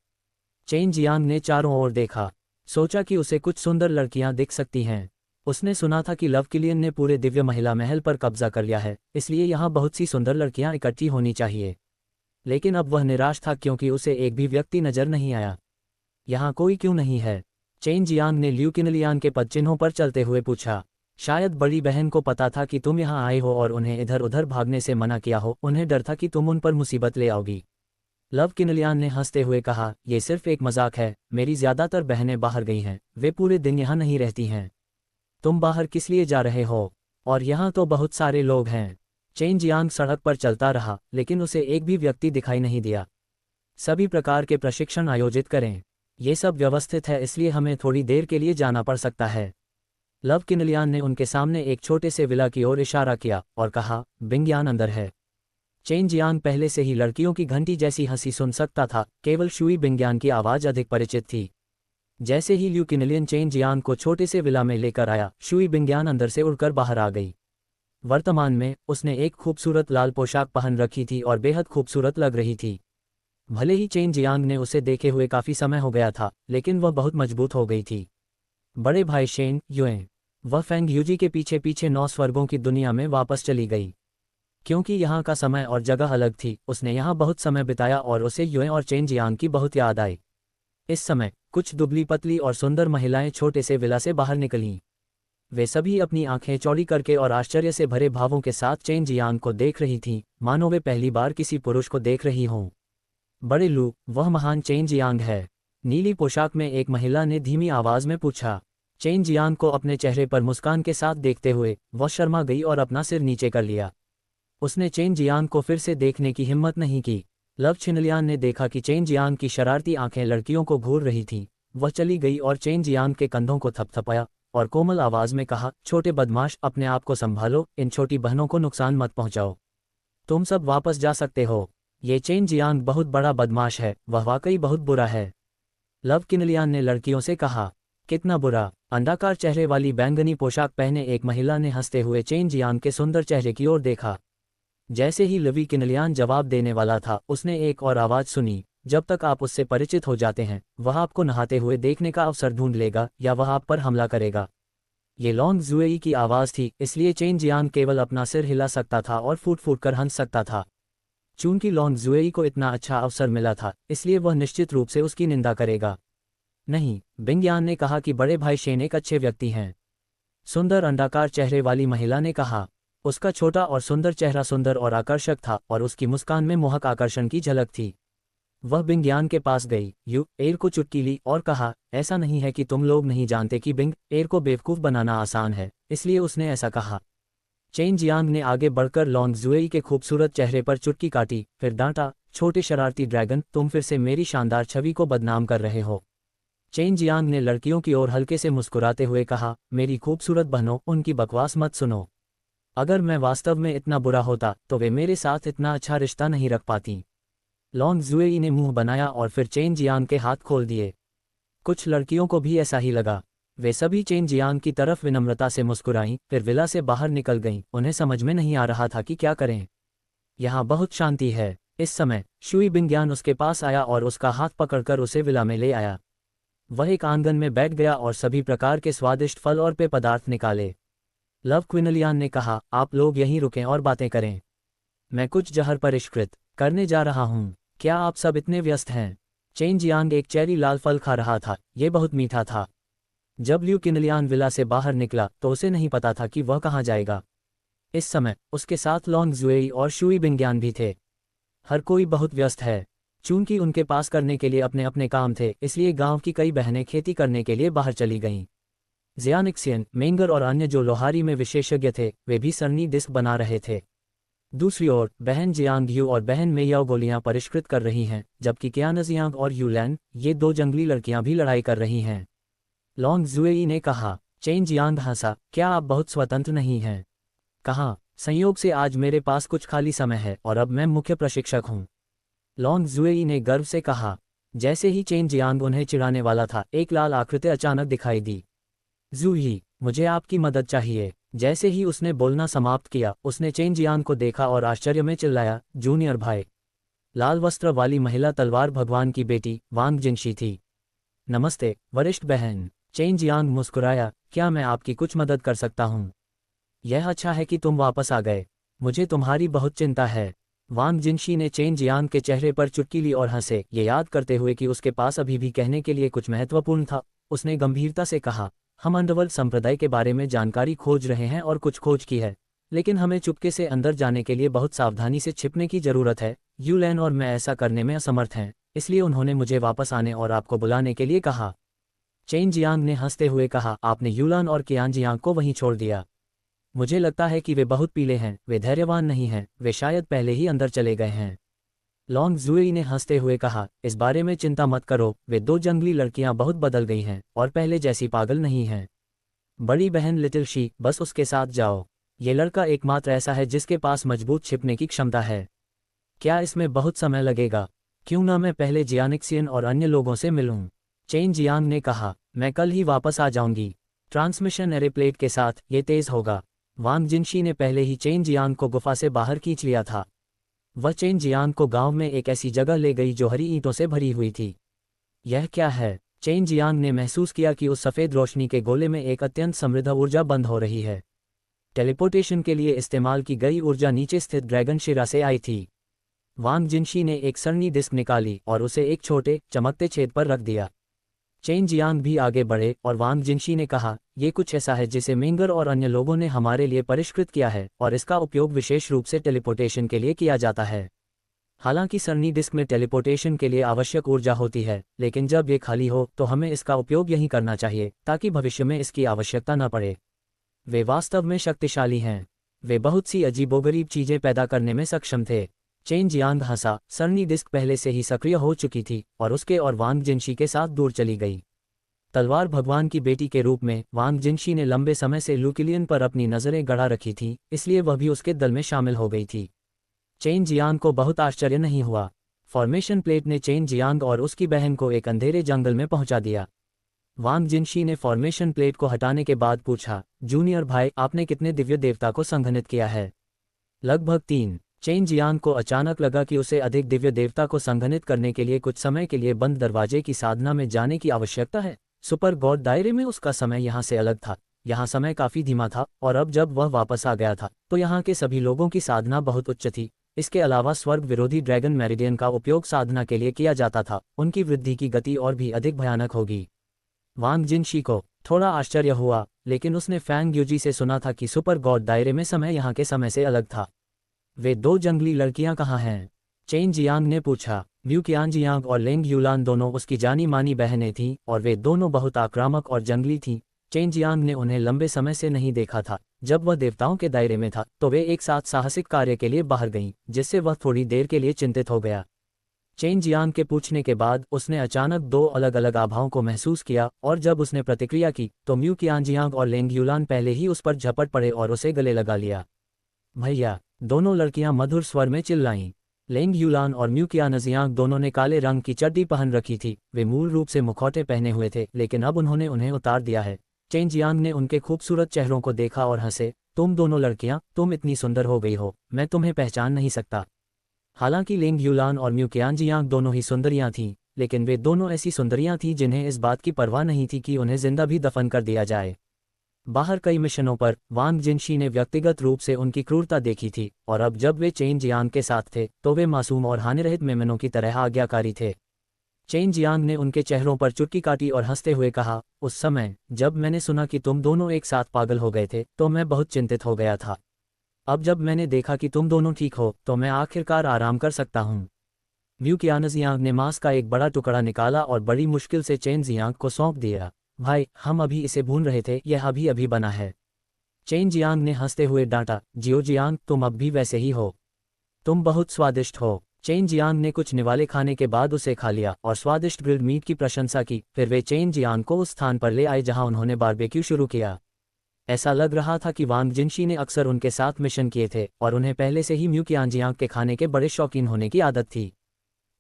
Speaker 1: चेन जियांग ने चारों ओर देखा, सोचा कि उसे कुछ सुंदर लड़कियां दिख सकती हैं। उसने सुना था कि लव किलियन ने पूरे दिव्य महिला महल पर कब्जा कर लिया है, इसलिए यहाँ बहुत सी सुंदर लड़कियां इकट्ठी होनी चाहिए। लेकिन अब वह निराश था क्योंकि उसे एक भी व्यक्ति नजर नहीं आया। यहाँ कोई क्यों नहीं है? चेन जियांग ने ल्यू किनलियान के पदचिन्हों पर चलते हुए पूछा। शायद बड़ी बहन को पता था कि तुम यहाँ आए हो और उन्हें इधर उधर भागने से मना किया हो। उन्हें डर था कि तुम उन पर मुसीबत ले आओगी। लव किनलियान ने हंसते हुए कहा, यह सिर्फ एक मजाक है। मेरी ज्यादातर बहनें बाहर गई हैं, वे पूरे दिन यहाँ नहीं रहती हैं। तुम बाहर किस लिए जा रहे हो? और यहाँ तो बहुत सारे लोग हैं। चेन जियांग सड़क पर चलता रहा, लेकिन उसे एक भी व्यक्ति दिखाई नहीं दिया। सभी प्रकार के प्रशिक्षण आयोजित करें। ये सब व्यवस्थित है, इसलिए हमें थोड़ी देर के लिए जाना पड़ सकता है। लव किनलियान ने उनके सामने एक छोटे से विला की ओर इशारा किया और कहा, बिंग यान अंदर है। चेन जियांग पहले से ही लड़कियों की घंटी जैसी हंसी सुन सकता था, केवल शुई बिंग यान की आवाज अधिक परिचित थी। जैसे ही ल्यू किनलियन चेन जियांग को छोटे से विला में लेकर आया, शुई बिंग यान अंदर से उड़कर बाहर आ गई। वर्तमान में उसने एक खूबसूरत लाल पोशाक पहन रखी थी और बेहद खूबसूरत लग रही थी। भले ही चेन जियांग ने उसे देखे हुए काफी समय हो गया था, लेकिन वह बहुत मजबूत हो गई थी। बड़े भाई शेन युए, वह फेंग यूजी के पीछे पीछे 9 स्वर्गों की दुनिया में वापस चली गई। क्योंकि यहाँ का समय और जगह अलग थी, उसने यहाँ बहुत समय बिताया और उसे युए और चेन जियांग की बहुत याद आई। इस समय कुछ दुबली पतली और सुंदर महिलाएं छोटे से विला से बाहर निकलीं। वे सभी अपनी आंखें चौड़ी करके और आश्चर्य से भरे भावों के साथ चेन जियांग को देख रही थीं, मानो वे पहली बार किसी पुरुष को देख रही हों। बड़े लू, वह महान चेन जियांग है? नीली पोशाक में एक महिला ने धीमी आवाज में पूछा। चेन जियांग को अपने चेहरे पर मुस्कान के साथ देखते हुए वह शर्मा गई और अपना सिर नीचे कर लिया। उसने चेन जियांग को फिर से देखने की हिम्मत नहीं की। लव छिनलियान ने देखा कि चेन जियांग की शरारती आंखें लड़कियों को घूर रही थीं। वह चली गई और चेन जियांग के कंधों को थपथपाया और कोमल आवाज में कहा, छोटे बदमाश, अपने आप को संभालो, इन छोटी बहनों को नुकसान मत पहुंचाओ। तुम सब वापस जा सकते हो। ये चेन जियांग बहुत बड़ा बदमाश है, वह वाकई बहुत बुरा है। लव किनलियान ने लड़कियों से कहा। कितना बुरा? अंडाकार चेहरे वाली बैंगनी पोशाक पहने एक महिला ने हंसते हुए चेन जियांग के सुंदर चेहरे की ओर देखा। जैसे ही लवी किनलियान जवाब देने वाला था, उसने एक और आवाज सुनी, जब तक आप उससे परिचित हो जाते हैं, वह आपको नहाते हुए देखने का अवसर ढूंढ लेगा या वह आप पर हमला करेगा। ये लॉन्ग जुएई की आवाज़ थी, इसलिए चेन जियांग केवल अपना सिर हिला सकता था और फूट फूट कर हंस सकता था। चूंकि लॉन्ग जुएई को इतना अच्छा अवसर मिला था, इसलिए वह निश्चित रूप से उसकी निंदा करेगा। नहीं, बिंगयान ने कहा कि बड़े भाई शेन एक अच्छे व्यक्ति हैं। सुंदर अंडाकार चेहरे वाली महिला ने कहा। उसका छोटा और सुंदर चेहरा सुंदर और आकर्षक था और उसकी मुस्कान में मोहक आकर्षण की झलक थी। वह बिंगयान के पास गई, यू एर को चुटकी ली और कहा, ऐसा नहीं है कि तुम लोग नहीं जानते कि बिंग एर को बेवकूफ़ बनाना आसान है, इसलिए उसने ऐसा कहा। चेन जियांग ने आगे बढ़कर लॉन्ग जुएई के खूबसूरत चेहरे पर चुटकी काटी, फिर डांटा, छोटे शरारती ड्रैगन, तुम फिर से मेरी शानदार छवि को बदनाम कर रहे हो। चेन जियांग ने लड़कियों की ओर हल्के से मुस्कुराते हुए कहा, मेरी खूबसूरत बहनों, उनकी बकवास मत सुनो। अगर मैं वास्तव में इतना बुरा होता तो वे मेरे साथ इतना अच्छा रिश्ता नहीं रख पाती। लॉन्ग जुएई ने मुंह बनाया और फिर चेन जियांग के हाथ खोल दिए। कुछ लड़कियों को भी ऐसा ही लगा। वे सभी चेन जियांग की तरफ विनम्रता से मुस्कुराईं, फिर विला से बाहर निकल गईं। उन्हें समझ में नहीं आ रहा था कि क्या करें। यहाँ बहुत शांति है। इस समय शुई बिंगयान उसके पास आया और उसका हाथ पकड़कर उसे विला में ले आया। वह एक आंगन में बैठ गया और सभी प्रकार के स्वादिष्ट फल और पेय पदार्थ निकाले। लव क्विनलियान ने कहा, आप लोग यहीं रुकें और बातें करें। मैं कुछ जहर परिष्कृत करने जा रहा हूँ। क्या आप सब इतने व्यस्त हैं? चेन जियांग एक चेरी लाल फल खा रहा था, ये बहुत मीठा था। जब ल्यू किनलियान विला से बाहर निकला तो उसे नहीं पता था कि वह कहाँ जाएगा। इस समय उसके साथ लॉन्ग जुएई और शुई बिंगयान भी थे। हर कोई बहुत व्यस्त है। चूंकि उनके पास करने के लिए अपने अपने काम थे, इसलिए गांव की कई बहनें खेती करने के लिए बाहर चली गईं। जियानिक्सियन, मेंगर और अन्य जो लोहारी में विशेषज्ञ थे, वे भी सरनी डिस्क बना रहे थे। दूसरी ओर बहन जियांग यू और बहन मेयाओ गोलियां परिष्कृत कर रही हैं, जबकि कियानजियांग और यूलैन, ये दो जंगली लड़कियां भी लड़ाई कर रही हैं। लॉन्ग जुएई ने कहा। चेन जियांग हंसा, क्या आप बहुत स्वतंत्र नहीं हैं? कहा, संयोग से आज मेरे पास कुछ खाली समय है और अब मैं मुख्य प्रशिक्षक हूँ। लॉन्ग जुएई ने गर्व से कहा। जैसे ही चेन जियांग उन्हें चिढ़ाने वाला था, एक लाल आकृति अचानक दिखाई दी। जूही, मुझे आपकी मदद चाहिए। जैसे ही उसने बोलना समाप्त किया, उसने चेन जियांग को देखा और आश्चर्य में चिल्लाया, जूनियर भाई। लाल वस्त्र वाली महिला तलवार भगवान की बेटी वांग जिनशी थी। नमस्ते वरिष्ठ बहन। चेन जियांग मुस्कुराया, क्या मैं आपकी कुछ मदद कर सकता हूँ? यह अच्छा है कि तुम वापस आ गए। मुझे तुम्हारी बहुत चिंता है। वांग जिनशी ने चेन जियांग के चेहरे पर चुटकी ली और हंसे, ये याद करते हुए कि उसके पास अभी भी कहने के लिए कुछ महत्वपूर्ण था। उसने गंभीरता से कहा, हम अंडरवर्ल्ड संप्रदाय के बारे में जानकारी खोज रहे हैं और कुछ खोज की है, लेकिन हमें चुपके से अंदर जाने के लिए बहुत सावधानी से छिपने की जरूरत है। यूलैन और मैं ऐसा करने में असमर्थ हैं, इसलिए उन्होंने मुझे वापस आने और आपको बुलाने के लिए कहा। चेन जियांग ने हंसते हुए कहा, आपने यूलान और कियान जियांग को वहीं छोड़ दिया? मुझे लगता है कि वे बहुत पीले हैं, वे धैर्यवान नहीं हैं, वे शायद पहले ही अंदर चले गए हैं। लॉन्ग जुएई ने हंसते हुए कहा, इस बारे में चिंता मत करो, वे दो जंगली लड़कियां बहुत बदल गई हैं और पहले जैसी पागल नहीं हैं। बड़ी बहन लिटिल शी, बस उसके साथ जाओ। ये लड़का एकमात्र ऐसा है जिसके पास मजबूत छिपने की क्षमता है। क्या इसमें बहुत समय लगेगा? क्यों ना मैं पहले जियानिक्सियन और अन्य लोगों से मिलूं? चेन जियांग ने कहा, मैं कल ही वापस आ जाऊंगी। ट्रांसमिशन एरेप्लेट के साथ ये तेज होगा। वांग जिनशी ने पहले ही चेन जियांग को गुफा से बाहर खींच लिया था। वह चेन जियांग को गांव में एक ऐसी जगह ले गई जो हरी ईंटों से भरी हुई थी। यह क्या है? चेन जियांग ने महसूस किया कि उस सफ़ेद रोशनी के गोले में एक अत्यंत समृद्ध ऊर्जा बंद हो रही है। टेलीपोर्टेशन के लिए इस्तेमाल की गई ऊर्जा नीचे स्थित ड्रैगन शिरा से आई थी। वांग जिनशी ने एक सरनी डिस्क निकाली और उसे एक छोटे चमकते छेद पर रख दिया। चेन जियांग भी आगे बढ़े और वांग जिनशी ने कहा, ये कुछ ऐसा है जिसे मेंगर और अन्य लोगों ने हमारे लिए परिष्कृत किया है और इसका उपयोग विशेष रूप से टेलीपोर्टेशन के लिए किया जाता है। हालांकि सरनी डिस्क में टेलीपोर्टेशन के लिए आवश्यक ऊर्जा होती है, लेकिन जब ये खाली हो तो हमें इसका उपयोग यहीं करना चाहिए ताकि भविष्य में इसकी आवश्यकता न पड़े। वे वास्तव में शक्तिशाली हैं। वे बहुत सी अजीबोगरीब चीजें पैदा करने में सक्षम थे। चेन जियांग हंसा। सरनी डिस्क पहले से ही सक्रिय हो चुकी थी और उसके और वांग जिनशी के साथ दूर चली गई। तलवार भगवान की बेटी के रूप में वांग जिनशी ने लंबे समय से लुकिलियन पर अपनी नज़रें गड़ा रखी थी, इसलिए वह भी उसके दल में शामिल हो गई थी। चेन जियांग को बहुत आश्चर्य नहीं हुआ। फॉर्मेशन प्लेट ने चेन जियांग और उसकी बहन को एक अंधेरे जंगल में पहुंचा दिया। वांग जिनशी ने फॉर्मेशन प्लेट को हटाने के बाद पूछा, जूनियर भाई, आपने कितने दिव्य देवता को संघनित किया है? लगभग 3। चेन जियांग को अचानक लगा कि उसे अधिक दिव्य देवता को संघनित करने के लिए कुछ समय के लिए बंद दरवाजे की साधना में जाने की आवश्यकता है। सुपर गॉड दायरे में उसका समय यहाँ से अलग था। यहाँ समय काफी धीमा था और अब जब वह वापस आ गया था तो यहाँ के सभी लोगों की साधना बहुत उच्च थी। इसके अलावा स्वर्ग विरोधी ड्रैगन मेरिडियन का उपयोग साधना के लिए किया जाता था। उनकी वृद्धि की गति और भी अधिक भयानक होगी। वांग जिनशी को थोड़ा आश्चर्य हुआ, लेकिन उसने फैंग यूजी से सुना था कि सुपर गॉड दायरे में समय यहाँ के समय से अलग था। वे 2 जंगली लड़कियां कहाँ हैं? चेन जियांग ने पूछा। व्यू कियांजियांग और लेंग यूलान दोनों उसकी जानी मानी बहनें थीं और वे दोनों बहुत आक्रामक और जंगली थीं। चेन जियांग ने उन्हें लंबे समय से नहीं देखा था। जब वह देवताओं के दायरे में था तो वे एक साथ साहसिक कार्य के लिए बाहर गईं, जिससे वह थोड़ी देर के लिए चिंतित हो गया। चेन जियांग के पूछने के बाद उसने अचानक 2 अलग अलग आभाओं को महसूस किया और जब उसने प्रतिक्रिया की तो म्यू कियांजियांग और लेंग यूलान पहले ही उस पर झपट पड़े और उसे गले लगा लिया। भैया! दोनों लड़कियां मधुर स्वर में चिल्लाईं। लेंग यूलान और म्यू कियांजियांग दोनों ने काले रंग की चड्डी पहन रखी थी। वे मूल रूप से मुखौटे पहने हुए थे, लेकिन अब उन्होंने उन्हें उतार दिया है। चेन जियांग ने उनके खूबसूरत चेहरों को देखा और हंसे। तुम दोनों लड़कियां, तुम इतनी सुंदर हो गई हो, मैं तुम्हें पहचान नहीं सकता। हालांकि लेंग यूलान और म्यू कियांजियांग दोनों ही सुंदरियां थीं, लेकिन वे दोनों ऐसी सुंदरियां थीं जिन्हें इस बात की परवाह नहीं थी कि उन्हें जिंदा भी दफन कर दिया जाए। बाहर कई मिशनों पर वांग जिनशी ने व्यक्तिगत रूप से उनकी क्रूरता देखी थी और अब जब वे चेन जियांग के साथ थे तो वे मासूम और हानिरहित मेमनों की तरह आज्ञाकारी थे। चेन जियांग ने उनके चेहरों पर चुटकी काटी और हंसते हुए कहा, उस समय जब मैंने सुना कि तुम दोनों एक साथ पागल हो गए थे तो मैं बहुत चिंतित हो गया था। अब जब मैंने देखा कि तुम दोनों ठीक हो तो मैं आखिरकार आराम कर सकता हूँ। व्यू कियांजियांग ने मांस का एक बड़ा टुकड़ा निकाला और बड़ी मुश्किल से चेन जियांग को सौंप दिया। भाई, हम अभी इसे भून रहे थे, यह अभी अभी बना है। चेन जियांग ने हंसते हुए डांटा, जियो जियांग, तुम अब भी वैसे ही हो। तुम बहुत स्वादिष्ट हो। चेन जियांग ने कुछ निवाले खाने के बाद उसे खा लिया और स्वादिष्ट ग्रिल्ड मीट की प्रशंसा की। फिर वे चेन जियांग को उस स्थान पर ले आए जहां उन्होंने बारबेक्यू शुरू किया। ऐसा लग रहा था कि वांग जिनशी ने अक्सर उनके साथ मिशन किए थे और उन्हें पहले से ही म्यू कियांजियांग के खाने के बड़े शौकीन होने की आदत थी।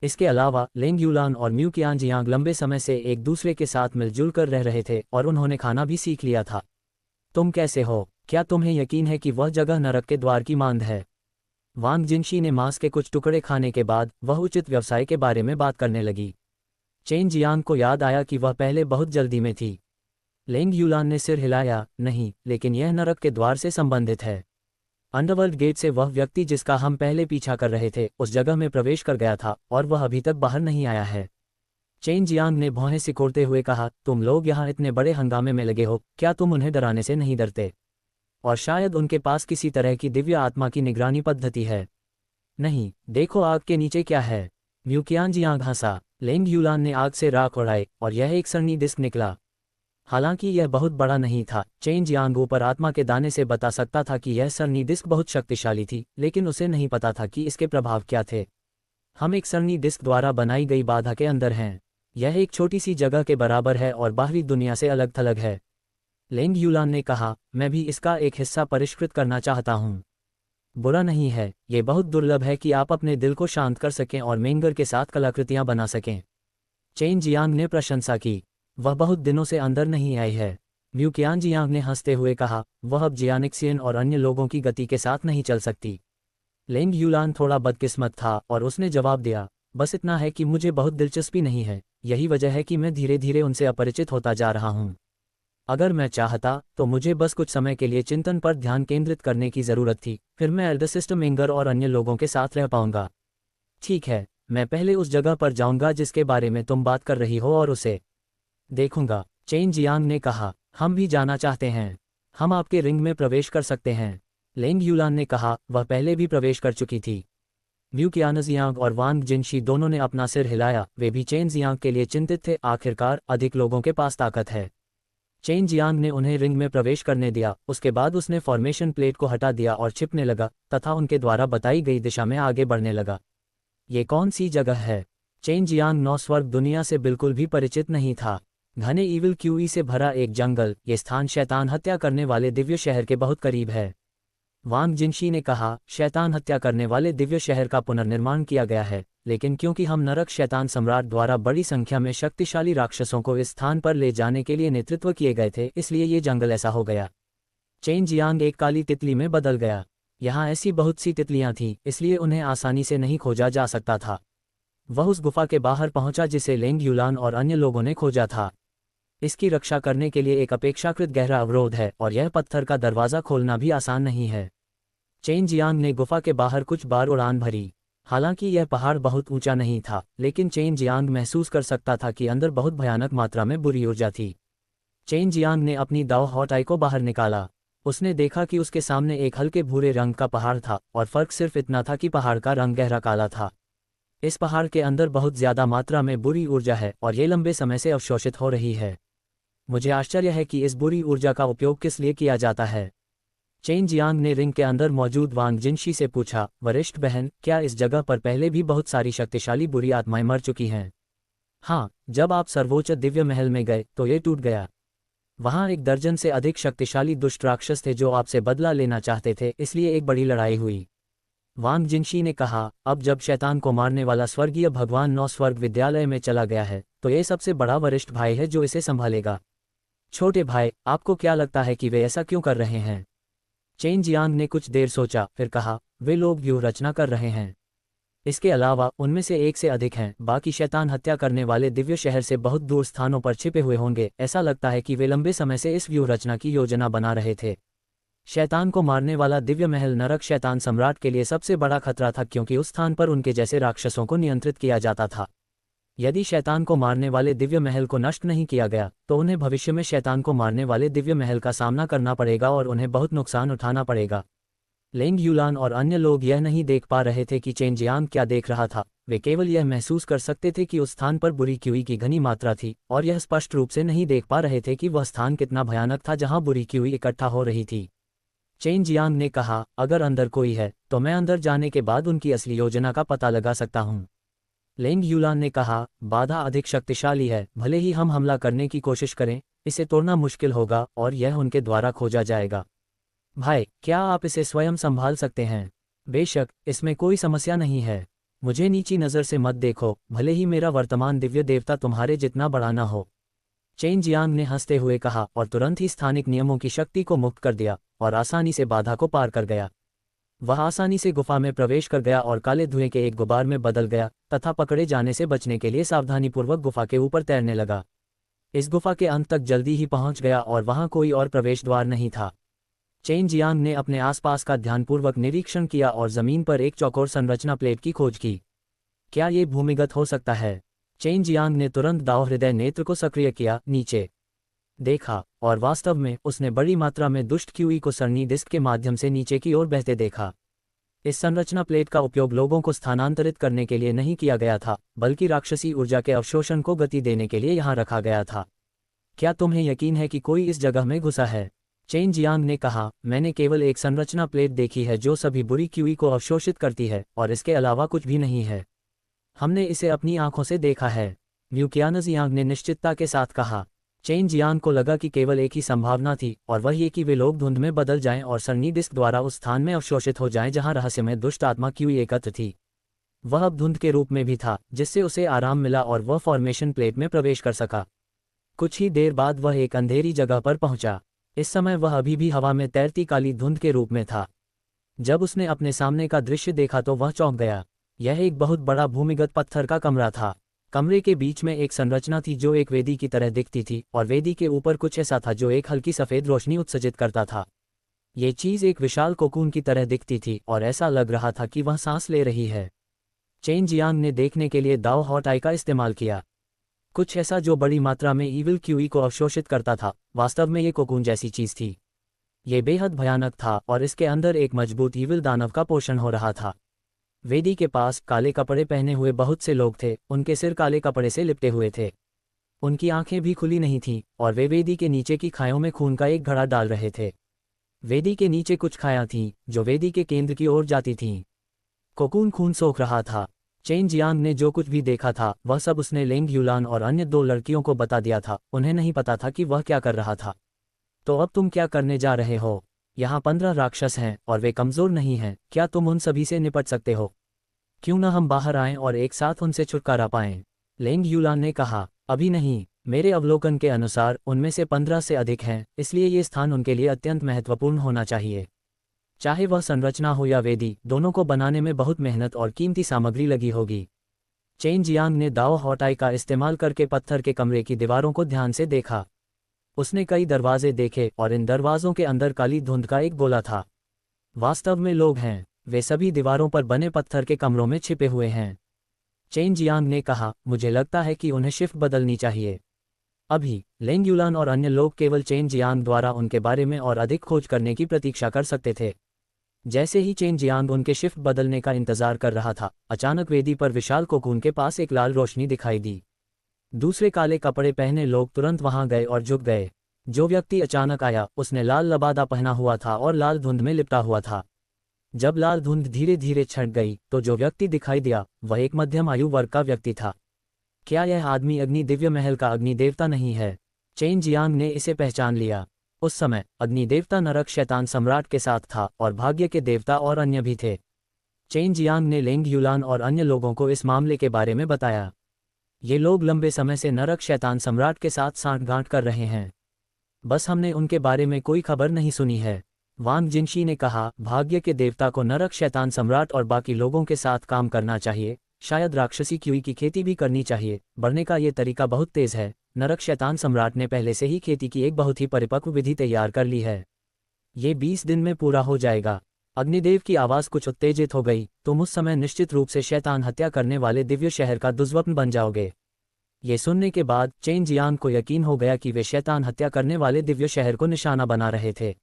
Speaker 1: इसके अलावा लेंग यूलान और म्यू कियांजियांग लंबे समय से एक दूसरे के साथ मिलजुल कर रह रहे थे और उन्होंने खाना भी सीख लिया था। तुम कैसे हो? क्या तुम्हें यकीन है कि वह जगह नरक के द्वार की मांद है? वांग जिनशी ने मांस के कुछ टुकड़े खाने के बाद वह उचित व्यवसाय के बारे में बात करने लगी। चेन जियांग को याद आया कि वह पहले बहुत जल्दी में थी। लेंग यूलान ने सिर हिलाया, नहीं, लेकिन यह नरक के द्वार से संबंधित है। अंडरवर्ल्ड गेट से वह व्यक्ति जिसका हम पहले पीछा कर रहे थे उस जगह में प्रवेश कर गया था और वह अभी तक बाहर नहीं आया है। चेन जियांग ने भौहें सिकोड़ते हुए कहा, तुम लोग यहाँ इतने बड़े हंगामे में लगे हो, क्या तुम उन्हें डराने से नहीं डरते? और शायद उनके पास किसी तरह की दिव्य आत्मा की निगरानी पद्धति है। नहीं, देखो आग के नीचे क्या है। म्यू कियांजियांग हंसा। लेंग यूलान ने आग से राख उड़ाई और यह एक सरनी डिस्क निकला। हालांकि यह बहुत बड़ा नहीं था। चेन जियांग ऊपर आत्मा के दाने से बता सकता था कि यह सरनी डिस्क बहुत शक्तिशाली थी, लेकिन उसे नहीं पता था कि इसके प्रभाव क्या थे। हम एक सरनी डिस्क द्वारा बनाई गई बाधा के अंदर हैं। यह एक छोटी सी जगह के बराबर है और बाहरी दुनिया से अलग थलग है। लेंग यूलान ने कहा, मैं भी इसका एक हिस्सा परिष्कृत करना चाहता हूँ। बुरा नहीं है, ये बहुत दुर्लभ है कि आप अपने दिल को शांत कर सकें और मेंगर के साथ कलाकृतियां बना सकें। चेन जियांग ने प्रशंसा की। वह बहुत दिनों से अंदर नहीं आई है। म्यू कियांजियांग ने हंसते हुए कहा, वह अब जियानिक्सियन और अन्य लोगों की गति के साथ नहीं चल सकती। लेंग यूलान थोड़ा बदकिस्मत था और उसने जवाब दिया, बस इतना है कि मुझे बहुत दिलचस्पी नहीं है। यही वजह है कि मैं धीरे धीरे उनसे अपरिचित होता जा रहा हूँ। अगर मैं चाहता तो मुझे बस कुछ समय के लिए चिंतन पर ध्यान केंद्रित करने की ज़रूरत थी, फिर मैं एल्डर सिस्टर मिंगर और अन्य लोगों के साथ रह पाऊंगा। ठीक है, मैं पहले उस जगह पर जाऊंगा जिसके बारे में तुम बात कर रही हो और उसे देखूंगा। चेन जियांग ने कहा, हम भी जाना चाहते हैं। हम आपके रिंग में प्रवेश कर सकते हैं। लेंग यूलान ने कहा, वह पहले भी प्रवेश कर चुकी थी। म्यू कियानजियांग और वांग जिनशी दोनों ने अपना सिर हिलाया, वे भी चेन जियांग के लिए चिंतित थे। आखिरकार अधिक लोगों के पास ताकत है। चेन जियांग ने उन्हें रिंग में प्रवेश करने दिया, उसके बाद उसने फॉर्मेशन प्लेट को हटा दिया और छिपने लगा तथा उनके द्वारा बताई गई दिशा में आगे बढ़ने लगा। ये कौन सी जगह है? चेन जियांग नौ स्वर्ग दुनिया से बिल्कुल भी परिचित नहीं था। घने ईविल क्यूई से भरा एक जंगल, ये स्थान शैतान हत्या करने वाले दिव्य शहर के बहुत करीब है। वांग जिनशी ने कहा, शैतान हत्या करने वाले दिव्य शहर का पुनर्निर्माण किया गया है, लेकिन क्योंकि हम नरक शैतान सम्राट द्वारा बड़ी संख्या में शक्तिशाली राक्षसों को इस स्थान पर ले जाने के लिए नेतृत्व किए गए थे, इसलिए ये जंगल ऐसा हो गया। चेन जियांग एक काली तितली में बदल गया। यहाँ ऐसी बहुत सी तितलियां थीं, इसलिए उन्हें आसानी से नहीं खोजा जा सकता था। वह उस गुफा के बाहर पहुंचा जिसे लेंग यूलान और अन्य लोगों ने खोजा था। इसकी रक्षा करने के लिए एक अपेक्षाकृत गहरा अवरोध है और यह पत्थर का दरवाज़ा खोलना भी आसान नहीं है। चेन जियांग ने गुफा के बाहर कुछ बार उड़ान भरी। हालांकि यह पहाड़ बहुत ऊंचा नहीं था, लेकिन चेन जियांग महसूस कर सकता था कि अंदर बहुत भयानक मात्रा में बुरी ऊर्जा थी। चेन जियांग ने अपनी दाव हॉट आई को बाहर निकाला। उसने देखा कि उसके सामने एक हल्के भूरे रंग का पहाड़ था और फर्क सिर्फ इतना था कि पहाड़ का रंग गहरा काला था। इस पहाड़ के अंदर बहुत ज्यादा मात्रा में बुरी ऊर्जा है और ये लंबे समय से अवशोषित हो रही है। मुझे आश्चर्य है कि इस बुरी ऊर्जा का उपयोग किस लिए किया जाता है। चेन जियांग ने रिंग के अंदर मौजूद वांग जिनशी से पूछा, वरिष्ठ बहन, क्या इस जगह पर पहले भी बहुत सारी शक्तिशाली बुरी आत्माएं मर चुकी हैं? हाँ, जब आप सर्वोच्च दिव्य महल में गए तो ये टूट गया। वहाँ 1 दर्जन से अधिक शक्तिशाली दुष्ट राक्षस थे जो आपसे बदला लेना चाहते थे, इसलिए एक बड़ी लड़ाई हुई। वांग जिनशी ने कहा, अब जब शैतान को मारने वाला स्वर्गीय भगवान 9 स्वर्ग विद्यालय में चला गया है, तो ये सबसे बड़ा वरिष्ठ भाई है जो इसे संभालेगा। छोटे भाई, आपको क्या लगता है कि वे ऐसा क्यों कर रहे हैं? चेन जियांग ने कुछ देर सोचा, फिर कहा, वे लोग व्यूह रचना कर रहे हैं। इसके अलावा उनमें से एक से अधिक हैं। बाकी शैतान हत्या करने वाले दिव्य शहर से बहुत दूर स्थानों पर छिपे हुए होंगे। ऐसा लगता है कि वे लंबे समय से इस व्यूह रचना की योजना बना रहे थे। शैतान को मारने वाला दिव्य महल नरक शैतान सम्राट के लिए सबसे बड़ा खतरा था, क्योंकि उस स्थान पर उनके जैसे राक्षसों को नियंत्रित किया जाता था। यदि शैतान को मारने वाले दिव्य महल को नष्ट नहीं किया गया, तो उन्हें भविष्य में शैतान को मारने वाले दिव्य महल का सामना करना पड़ेगा और उन्हें बहुत नुकसान उठाना पड़ेगा। लेंग यूलान और अन्य लोग यह नहीं देख पा रहे थे कि चेन जियांग क्या देख रहा था। वे केवल यह महसूस कर सकते थे कि उस स्थान पर बुरी क्यूई की घनी मात्रा थी, और यह स्पष्ट रूप से नहीं देख पा रहे थे कि वह स्थान कितना भयानक था जहां बुरी क्यूई इकट्ठा हो रही थी। चेन जियांग ने कहा, अगर अंदर कोई है तो मैं अंदर जाने के बाद उनकी असली योजना का पता लगा सकता हूँ। लेंग यूलान ने कहा, बाधा अधिक शक्तिशाली है। भले ही हम हमला करने की कोशिश करें, इसे तोड़ना मुश्किल होगा और यह उनके द्वारा खोजा जाएगा। भाई, क्या आप इसे स्वयं संभाल सकते हैं? बेशक, इसमें कोई समस्या नहीं है। मुझे नीची नज़र से मत देखो, भले ही मेरा वर्तमान दिव्य देवता तुम्हारे जितना बड़ा न हो। चेन जियांग ने हंसते हुए कहा और तुरंत ही स्थानिक नियमों की शक्ति को मुक्त कर दिया और आसानी से बाधा को पार कर गया। वह आसानी से गुफा में प्रवेश कर गया और काले धुएं के एक गुबार में बदल गया तथा पकड़े जाने से बचने के लिए सावधानीपूर्वक गुफा के ऊपर तैरने लगा। इस गुफा के अंत तक जल्दी ही पहुंच गया और वहां कोई और प्रवेश द्वार नहीं था। चेन जियांग ने अपने आसपास का ध्यानपूर्वक निरीक्षण किया और जमीन पर एक चौकोर संरचना प्लेट की खोज की। क्या ये भूमिगत हो सकता है? चेन जियांग ने तुरंत दाव हृदय नेत्र को सक्रिय किया, नीचे देखा, और वास्तव में उसने बड़ी मात्रा में दुष्ट क्यूई को सरनी डिस्क के माध्यम से नीचे की ओर बहते देखा। इस संरचना प्लेट का उपयोग लोगों को स्थानांतरित करने के लिए नहीं किया गया था, बल्कि राक्षसी ऊर्जा के अवशोषण को गति देने के लिए यहाँ रखा गया था। क्या तुम्हें यकीन है कि कोई इस जगह में घुसा है? चेन जियांग ने कहा, मैंने केवल एक संरचना प्लेट देखी है जो सभी बुरी क्यूई को अवशोषित करती है, और इसके अलावा कुछ भी नहीं है। हमने इसे अपनी आंखों से देखा है, म्यू कियानजियांग ने निश्चितता के साथ कहा। चेन जियांग को लगा कि केवल एक ही संभावना थी, और वह ये कि वे लोग धुंध में बदल जाएं और सरनी डिस्क द्वारा उस स्थान में अवशोषित हो जाएं जहां रहस्यमय दुष्ट आत्मा क्यूई एकत्र थी। वह अब धुंध के रूप में भी था, जिससे उसे आराम मिला और वह फॉर्मेशन प्लेट में प्रवेश कर सका। कुछ ही देर बाद वह एक अंधेरी जगह पर पहुंचा। इस समय वह अभी भी हवा में तैरती काली धुंध के रूप में था। जब उसने अपने सामने का दृश्य देखा तो वह चौंक गया। यह एक बहुत बड़ा भूमिगत पत्थर का कमरा था। कमरे के बीच में एक संरचना थी जो एक वेदी की तरह दिखती थी, और वेदी के ऊपर कुछ ऐसा था जो एक हल्की सफ़ेद रोशनी उत्सर्जित करता था। ये चीज़ एक विशाल कोकून की तरह दिखती थी और ऐसा लग रहा था कि वह सांस ले रही है। चेन जियांग ने देखने के लिए दाओ हॉट आई का इस्तेमाल किया। कुछ ऐसा जो बड़ी मात्रा में ईविल क्यूई को अवशोषित करता था। वास्तव में ये कोकून जैसी चीज़ थी। ये बेहद भयानक था और इसके अंदर एक मजबूत ईविल दानव का पोषण हो रहा था। वेदी के पास काले कपड़े पहने हुए बहुत से लोग थे। उनके सिर काले कपड़े से लिपटे हुए थे। उनकी आंखें भी खुली नहीं थीं और वे वेदी के नीचे की खायों में खून का एक घड़ा डाल रहे थे। वेदी के नीचे कुछ खायां थीं जो वेदी के केंद्र की ओर जाती थीं। कोकून खून सोख रहा था। चेन जियांग ने जो कुछ भी देखा था वह सब उसने लेंग यूलान और अन्य 2 लड़कियों को बता दिया था। उन्हें नहीं पता था कि वह क्या कर रहा था। तो अब तुम क्या करने जा रहे हो? यहाँ 15 राक्षस हैं और वे कमज़ोर नहीं हैं। क्या तुम उन सभी से निपट सकते हो? क्यों न हम बाहर आएं और एक साथ उनसे छुटकारा पाएं? लेंग यूलान ने कहा, अभी नहीं। मेरे अवलोकन के अनुसार उनमें से 15 से अधिक हैं, इसलिए ये स्थान उनके लिए अत्यंत महत्वपूर्ण होना चाहिए। चाहे वह संरचना हो या वेदी, दोनों को बनाने में बहुत मेहनत और कीमती सामग्री लगी होगी। चेन जियांग ने दाओ हॉटाई का इस्तेमाल करके पत्थर के कमरे की दीवारों को ध्यान से देखा। उसने कई दरवाजे देखे और इन दरवाज़ों के अंदर काली धुंध का एक गोला था। वास्तव में लोग हैं। वे सभी दीवारों पर बने पत्थर के कमरों में छिपे हुए हैं। चेन जियांग ने कहा, मुझे लगता है कि उन्हें शिफ्ट बदलनी चाहिए। अभी लेंग यूलान और अन्य लोग केवल चेन जियांग द्वारा उनके बारे में और अधिक खोज करने की प्रतीक्षा कर सकते थे। जैसे ही चेन जियांग उनके शिफ्ट बदलने का इंतजार कर रहा था, अचानक वेदी पर विशाल कोकून के पास एक लाल रोशनी दिखाई दी। दूसरे काले कपड़े पहने लोग तुरंत वहां गए और झुक गए। जो व्यक्ति अचानक आया उसने लाल लबादा पहना हुआ था और लाल धुंध में लिपटा हुआ था। जब लाल धुंध धीरे धीरे छट गई तो जो व्यक्ति दिखाई दिया वह एक मध्यम आयु वर्ग का व्यक्ति था। क्या यह आदमी अग्नि दिव्य महल का अग्नि देवता नहीं है? चेन जियांग ने इसे पहचान लिया। उस समय अग्नि देवता नरक शैतान सम्राट के साथ था और भाग्य के देवता और अन्य भी थे। चेन जियांग ने लेंग यूलान और अन्य लोगों को इस मामले के बारे में बताया। ये लोग लंबे समय से नरक शैतान सम्राट के साथ सांठगांठ कर रहे हैं। बस हमने उनके बारे में कोई खबर नहीं सुनी है। वांग जिनशी ने कहा, भाग्य के देवता को नरक शैतान सम्राट और बाकी लोगों के साथ काम करना चाहिए। शायद राक्षसी क्यूई की खेती भी करनी चाहिए। बढ़ने का ये तरीका बहुत तेज है। नरक शैतान सम्राट ने पहले से ही खेती की एक बहुत ही परिपक्व विधि तैयार कर ली है। ये 20 दिन में पूरा हो जाएगा। अग्निदेव की आवाज़ कुछ उत्तेजित हो गई। तुम उस समय निश्चित रूप से शैतान हत्या करने वाले दिव्य शहर का दुर्स्वप्न बन जाओगे। ये सुनने के बाद चेन जियांग को यकीन हो गया कि वे शैतान हत्या करने वाले दिव्य शहर को निशाना बना रहे थे।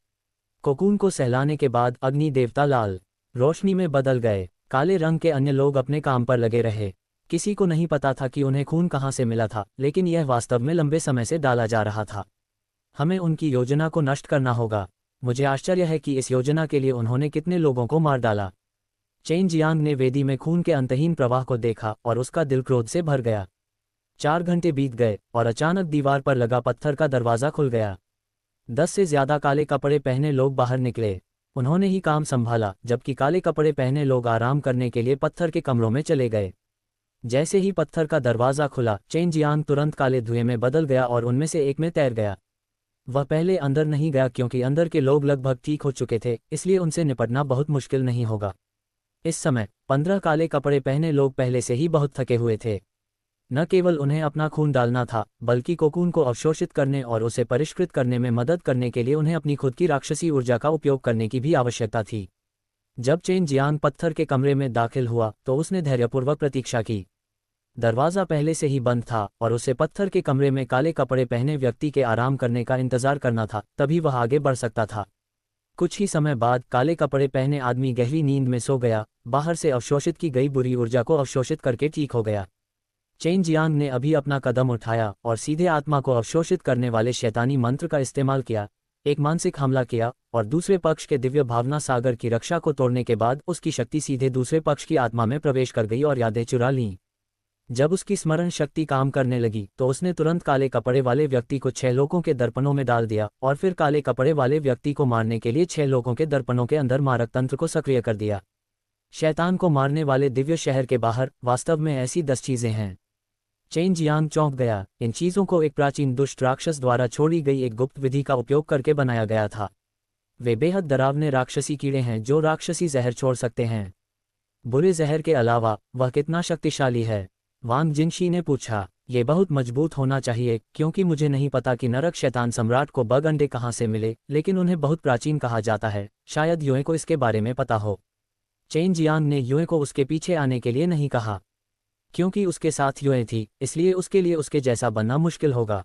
Speaker 1: कोकून को सहलाने के बाद अग्नि देवता लाल रोशनी में बदल गए। काले रंग के अन्य लोग अपने काम पर लगे रहे। किसी को नहीं पता था कि उन्हें खून कहाँ से मिला था, लेकिन यह वास्तव में लंबे समय से डाला जा रहा था। हमें उनकी योजना को नष्ट करना होगा। मुझे आश्चर्य है कि इस योजना के लिए उन्होंने कितने लोगों को मार डाला। चेन जियांग ने वेदी में खून के अंतहीन प्रवाह को देखा और उसका दिल क्रोध से भर गया। 4 घंटे बीत गए और अचानक दीवार पर लगा पत्थर का दरवाज़ा खुल गया। 10 से ज्यादा काले कपड़े पहने लोग बाहर निकले। उन्होंने ही काम संभाला, जबकि काले कपड़े पहने लोग आराम करने के लिए पत्थर के कमरों में चले गए। जैसे ही पत्थर का दरवाज़ा खुला, चेन जियांग तुरंत काले धुएं में बदल गया और उनमें से एक में तैर गया। वह पहले अंदर नहीं गया क्योंकि अंदर के लोग लगभग ठीक हो चुके थे, इसलिए उनसे निपटना बहुत मुश्किल नहीं होगा। इस समय 15 काले कपड़े पहने लोग पहले से ही बहुत थके हुए थे। न केवल उन्हें अपना खून डालना था, बल्कि कोकून को अवशोषित करने और उसे परिष्कृत करने में मदद करने के लिए उन्हें अपनी खुद की राक्षसी ऊर्जा का उपयोग करने की भी आवश्यकता थी। जब चेन जियांग पत्थर के कमरे में दाखिल हुआ तो उसने धैर्यपूर्वक प्रतीक्षा की। दरवाज़ा पहले से ही बंद था और उसे पत्थर के कमरे में काले कपड़े पहने व्यक्ति के आराम करने का इंतजार करना था, तभी वह आगे बढ़ सकता था। कुछ ही समय बाद काले कपड़े पहने आदमी गहरी नींद में सो गया। बाहर से अवशोषित की गई बुरी ऊर्जा को अवशोषित करके ठीक हो गया। चेन जियांग ने अभी अपना कदम उठाया और सीधे आत्मा को अवशोषित करने वाले शैतानी मंत्र का इस्तेमाल किया। एक मानसिक हमला किया और दूसरे पक्ष के दिव्य भावना सागर की रक्षा को तोड़ने के बाद उसकी शक्ति सीधे दूसरे पक्ष की आत्मा में प्रवेश कर गई और यादें चुरा लीं। जब उसकी स्मरण शक्ति काम करने लगी तो उसने तुरंत काले कपड़े वाले व्यक्ति को 6 लोगों के दर्पणों में डाल दिया और फिर काले कपड़े वाले व्यक्ति को मारने के लिए 6 लोगों के दर्पणों के अंदर मारक तंत्र को सक्रिय कर दिया। शैतान को मारने वाले दिव्य शहर के बाहर वास्तव में ऐसी 10 चीजें हैं। चेन जियांग चौंक गया। इन चीज़ों को एक प्राचीन दुष्ट राक्षस द्वारा छोड़ी गई एक गुप्त विधि का उपयोग करके बनाया गया था। वे बेहद डरावने राक्षसी कीड़े हैं जो राक्षसी जहर छोड़ सकते हैं। बुरे जहर के अलावा वह कितना शक्तिशाली है। वांग जिनशी ने पूछा। ये बहुत मजबूत होना चाहिए, क्योंकि मुझे नहीं पता कि नरक शैतान सम्राट को बग अंडे कहाँ से मिले, लेकिन उन्हें बहुत प्राचीन कहा जाता है, शायद युए को इसके बारे में पता हो। चेन जियांग ने युए को उसके पीछे आने के लिए नहीं कहा, क्योंकि उसके साथ युए थी, इसलिए उसके लिए उसके जैसा बनना मुश्किल होगा।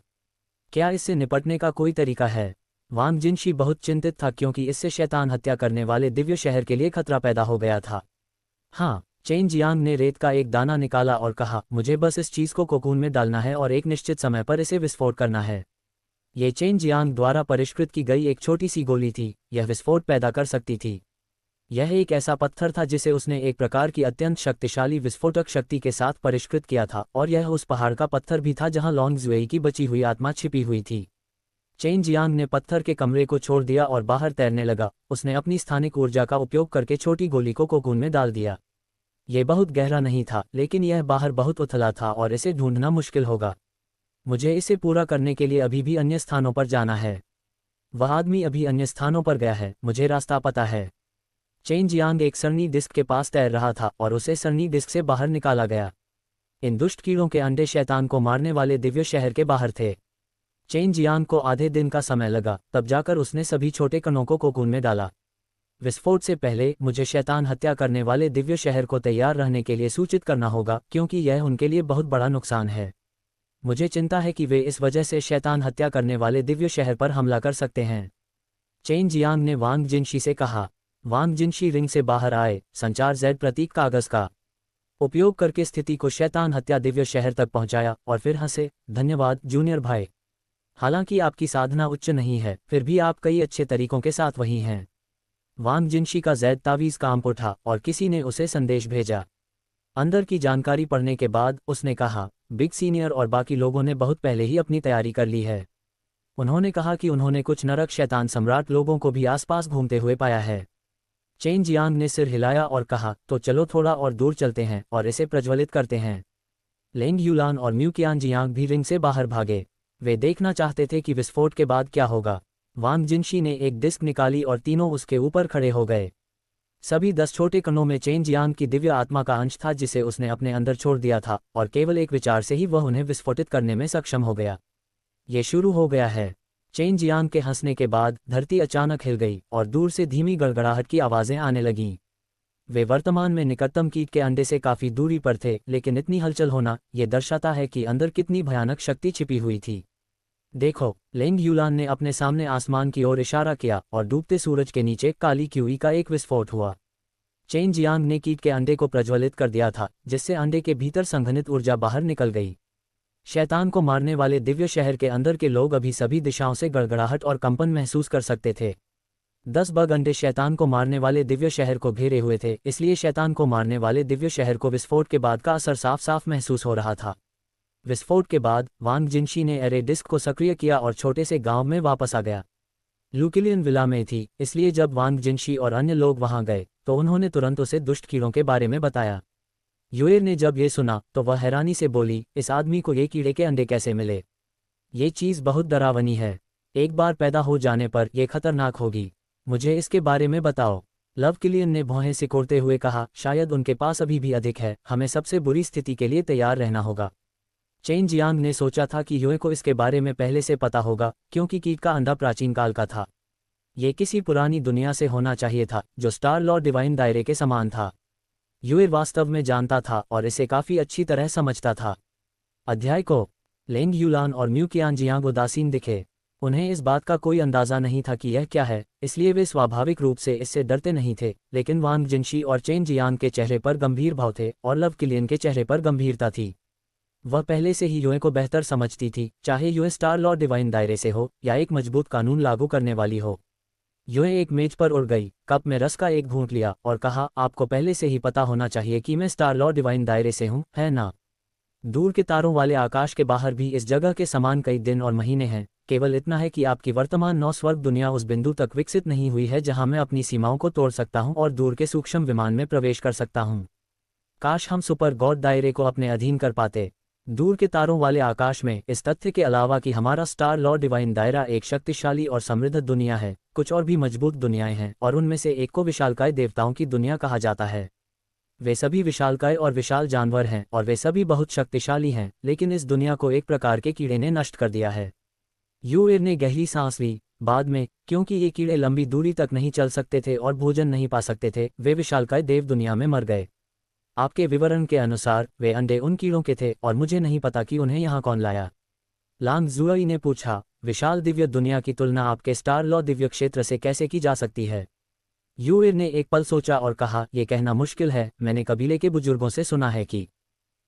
Speaker 1: क्या इससे निपटने का कोई तरीका है? वांग जिनशी बहुत चिंतित था, क्योंकि इससे शैतान हत्या करने वाले दिव्य शहर के लिए खतरा पैदा हो गया था। हाँ, चेन जियांग ने रेत का एक दाना निकाला और कहा, मुझे बस इस चीज को कोकून में डालना है और एक निश्चित समय पर इसे विस्फोट करना है। ये चेन जियांग द्वारा परिष्कृत की गई एक छोटी सी गोली थी, यह विस्फोट पैदा कर सकती थी। यह एक ऐसा पत्थर था जिसे उसने एक प्रकार की अत्यंत शक्तिशाली विस्फोटक शक्ति के साथ परिष्कृत किया था, और यह उस पहाड़ का पत्थर भी था जहां लॉन्ग जुएई की बची हुई आत्मा छिपी हुई थी। चेन जियांग ने पत्थर के कमरे को छोड़ दिया और बाहर तैरने लगा। उसने अपनी स्थानिक ऊर्जा का उपयोग करके छोटी गोली को कोकून में डाल दिया। ये बहुत गहरा नहीं था, लेकिन यह बाहर बहुत उथला था और इसे ढूंढना मुश्किल होगा। मुझे इसे पूरा करने के लिए अभी भी अन्य स्थानों पर जाना है। वह आदमी अभी अन्य स्थानों पर गया है, मुझे रास्ता पता है। चेन जियांग एक सरनी डिस्क के पास तैर रहा था और उसे सरनी डिस्क से बाहर निकाला गया। इन दुष्ट कीड़ों के अंडे शैतान को मारने वाले दिव्य शहर के बाहर थे। चेन जियांग को आधे दिन का समय लगा, तब जाकर उसने सभी छोटे कणों को कोकून में डाला। विस्फोट से पहले मुझे शैतान हत्या करने वाले दिव्य शहर को तैयार रहने के लिए सूचित करना होगा, क्योंकि यह उनके लिए बहुत बड़ा नुकसान है। मुझे चिंता है कि वे इस वजह से शैतान हत्या करने वाले दिव्य शहर पर हमला कर सकते हैं। चेन जियांग ने वांग जिनशी से कहा। वांग जिनशी रिंग से बाहर आए, संचार जेड प्रतीक कागज का उपयोग करके स्थिति को शैतान हत्या दिव्य शहर तक पहुंचाया और फिर हंसे। धन्यवाद जूनियर भाई, हालांकि आपकी साधना उच्च नहीं है, फिर भी आप कई अच्छे तरीकों के साथ वही हैं। वांग जिनशी का जैद तावीज़ काम उठा और किसी ने उसे संदेश भेजा। अंदर की जानकारी पढ़ने के बाद उसने कहा, बिग सीनियर और बाकी लोगों ने बहुत पहले ही अपनी तैयारी कर ली है। उन्होंने कहा कि उन्होंने कुछ नरक शैतान सम्राट लोगों को भी आसपास घूमते हुए पाया है। चेन जियांग ने सिर हिलाया और कहा, तो चलो थोड़ा और दूर चलते हैं और इसे प्रज्वलित करते हैं। लेंग यूलान और म्यूकियान जियांग भी रिंग से बाहर भागे। वे देखना चाहते थे कि विस्फोट के बाद क्या होगा। वांग जिनशी ने एक डिस्क निकाली और तीनों उसके ऊपर खड़े हो गए। सभी 10 छोटे कणों में चेन जियांग की दिव्य आत्मा का अंश था, जिसे उसने अपने अंदर छोड़ दिया था, और केवल एक विचार से ही वह उन्हें विस्फोटित करने में सक्षम हो गया। ये शुरू हो गया है। चेन जियांग के हंसने के बाद धरती अचानक हिल गई और दूर से धीमी गड़गड़ाहट की आवाज़ें आने लगीं। वे वर्तमान में निकटतम कीट के अंडे से काफ़ी दूरी पर थे, लेकिन इतनी हलचल होना ये दर्शाता है कि अंदर कितनी भयानक शक्ति छिपी हुई थी। देखो, लेंग यूलान ने अपने सामने आसमान की ओर इशारा किया और डूबते सूरज के नीचे काली क्यूई का एक विस्फोट हुआ। चेन जियांग ने कीट के अंडे को प्रज्वलित कर दिया था, जिससे अंडे के भीतर संघनित ऊर्जा बाहर निकल गई। शैतान को मारने वाले दिव्य शहर के अंदर के लोग अभी सभी दिशाओं से गड़गड़ाहट और कंपन महसूस कर सकते थे। 10 बग अंडे शैतान को मारने वाले दिव्य शहर को घेरे हुए थे, इसलिए शैतान को मारने वाले दिव्य शहर को विस्फोट के बाद का असर साफ साफ महसूस हो रहा था। विस्फोट के बाद वांग जिनशी ने एरे डिस्क को सक्रिय किया और छोटे से गांव में वापस आ गया। लुकिलियन विला में थी, इसलिए जब वांग जिनशी और अन्य लोग वहां गए तो उन्होंने तुरंत उसे दुष्ट कीड़ों के बारे में बताया। युएर ने जब ये सुना तो वह हैरानी से बोली, इस आदमी को ये कीड़े के अंडे कैसे मिले? ये चीज़ बहुत डरावनी है। एक बार पैदा हो जाने पर यह खतरनाक होगी। मुझे इसके बारे में बताओ। लवकिलियन ने भौहें सिकोड़ते हुए कहा, शायद उनके पास अभी भी अधिक है, हमें सबसे बुरी स्थिति के लिए तैयार रहना होगा। चेन जियांग ने सोचा था कि युए को इसके बारे में पहले से पता होगा, क्योंकि कीट का अंडा प्राचीन काल का था। ये किसी पुरानी दुनिया से होना चाहिए था, जो स्टार लॉर्ड डिवाइन दायरे के समान था। युए वास्तव में जानता था और इसे काफ़ी अच्छी तरह समझता था। अध्याय को लेंग यूलान और म्यूकियान जियांग उदासीन दिखे। उन्हें इस बात का कोई अंदाज़ा नहीं था कि यह क्या है, इसलिए वे स्वाभाविक रूप से इससे डरते नहीं थे, लेकिन वांग जिनशी और चेन जियांग के चेहरे पर गंभीर भाव थे और लवकिलियन के चेहरे पर गंभीरता थी। वह पहले से ही युए को बेहतर समझती थी, चाहे युए स्टार लॉर्ड डिवाइन दायरे से हो या एक मजबूत कानून लागू करने वाली हो। युए एक मेज पर उड़ गई, कप में रस का एक घूंट लिया और कहा, आपको पहले से ही पता होना चाहिए कि मैं स्टार लॉर्ड डिवाइन दायरे से हूँ, है ना? दूर के तारों वाले आकाश के बाहर भी इस जगह के समान कई दिन और महीने हैं। केवल इतना है कि आपकी वर्तमान 9 स्वर्ग दुनिया उस बिंदु तक विकसित नहीं हुई है जहां मैं अपनी सीमाओं को तोड़ सकता हूं और दूर के सूक्ष्म विमान में प्रवेश कर सकता हूं। काश हम सुपर गॉड दायरे को अपने अधीन कर पाते। दूर के तारों वाले आकाश में इस तथ्य के अलावा कि हमारा स्टार लॉर्ड डिवाइन दायरा एक शक्तिशाली और समृद्ध दुनिया है, कुछ और भी मजबूत दुनियाएं हैं और उनमें से एक को विशालकाय देवताओं की दुनिया कहा जाता है। वे सभी विशालकाय और विशाल जानवर हैं और वे सभी बहुत शक्तिशाली हैं, लेकिन इस दुनिया को एक प्रकार के कीड़े ने नष्ट कर दिया है। यूएर ने गहरी सांस ली। बाद में, क्योंकि ये कीड़े लंबी दूरी तक नहीं चल सकते थे और भोजन नहीं पा सकते थे, वे विशालकाय देव दुनिया में मर गए। आपके विवरण के अनुसार वे अंडे उन कीड़ों के थे और मुझे नहीं पता कि उन्हें यहाँ कौन लाया। लांग जुआई ने पूछा, विशाल दिव्य दुनिया की तुलना आपके स्टार लॉ दिव्य क्षेत्र से कैसे की जा सकती है? यूएर ने एक पल सोचा और कहा, यह कहना मुश्किल है। मैंने कबीले के बुजुर्गों से सुना है कि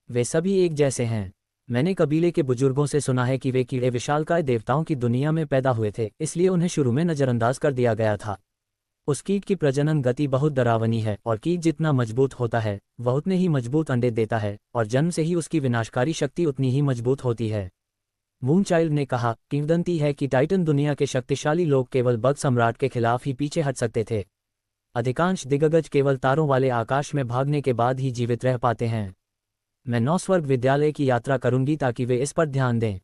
Speaker 1: वे सभी एक जैसे हैं। मैंने कबीले के बुजुर्गों से सुना है कि वे कीड़े विशालकाय देवताओं की दुनिया में पैदा हुए थे, इसलिए उन्हें शुरू में नज़रअंदाज कर दिया गया था। उस कीट की प्रजनन गति बहुत डरावनी है और कीट जितना मजबूत होता है वह उतने ही मजबूत अंडे देता है और जन्म से ही उसकी विनाशकारी शक्ति उतनी ही मजबूत होती है। मूनचाइल्ड ने कहा, किंवदंती है कि टाइटन दुनिया के शक्तिशाली लोग केवल बग सम्राट के खिलाफ ही पीछे हट सकते थे। अधिकांश दिग्गज केवल तारों वाले आकाश में भागने के बाद ही जीवित रह पाते हैं। मैं 9 स्वर्ग विद्यालय की यात्रा करूंगी ताकि वे इस पर ध्यान दें।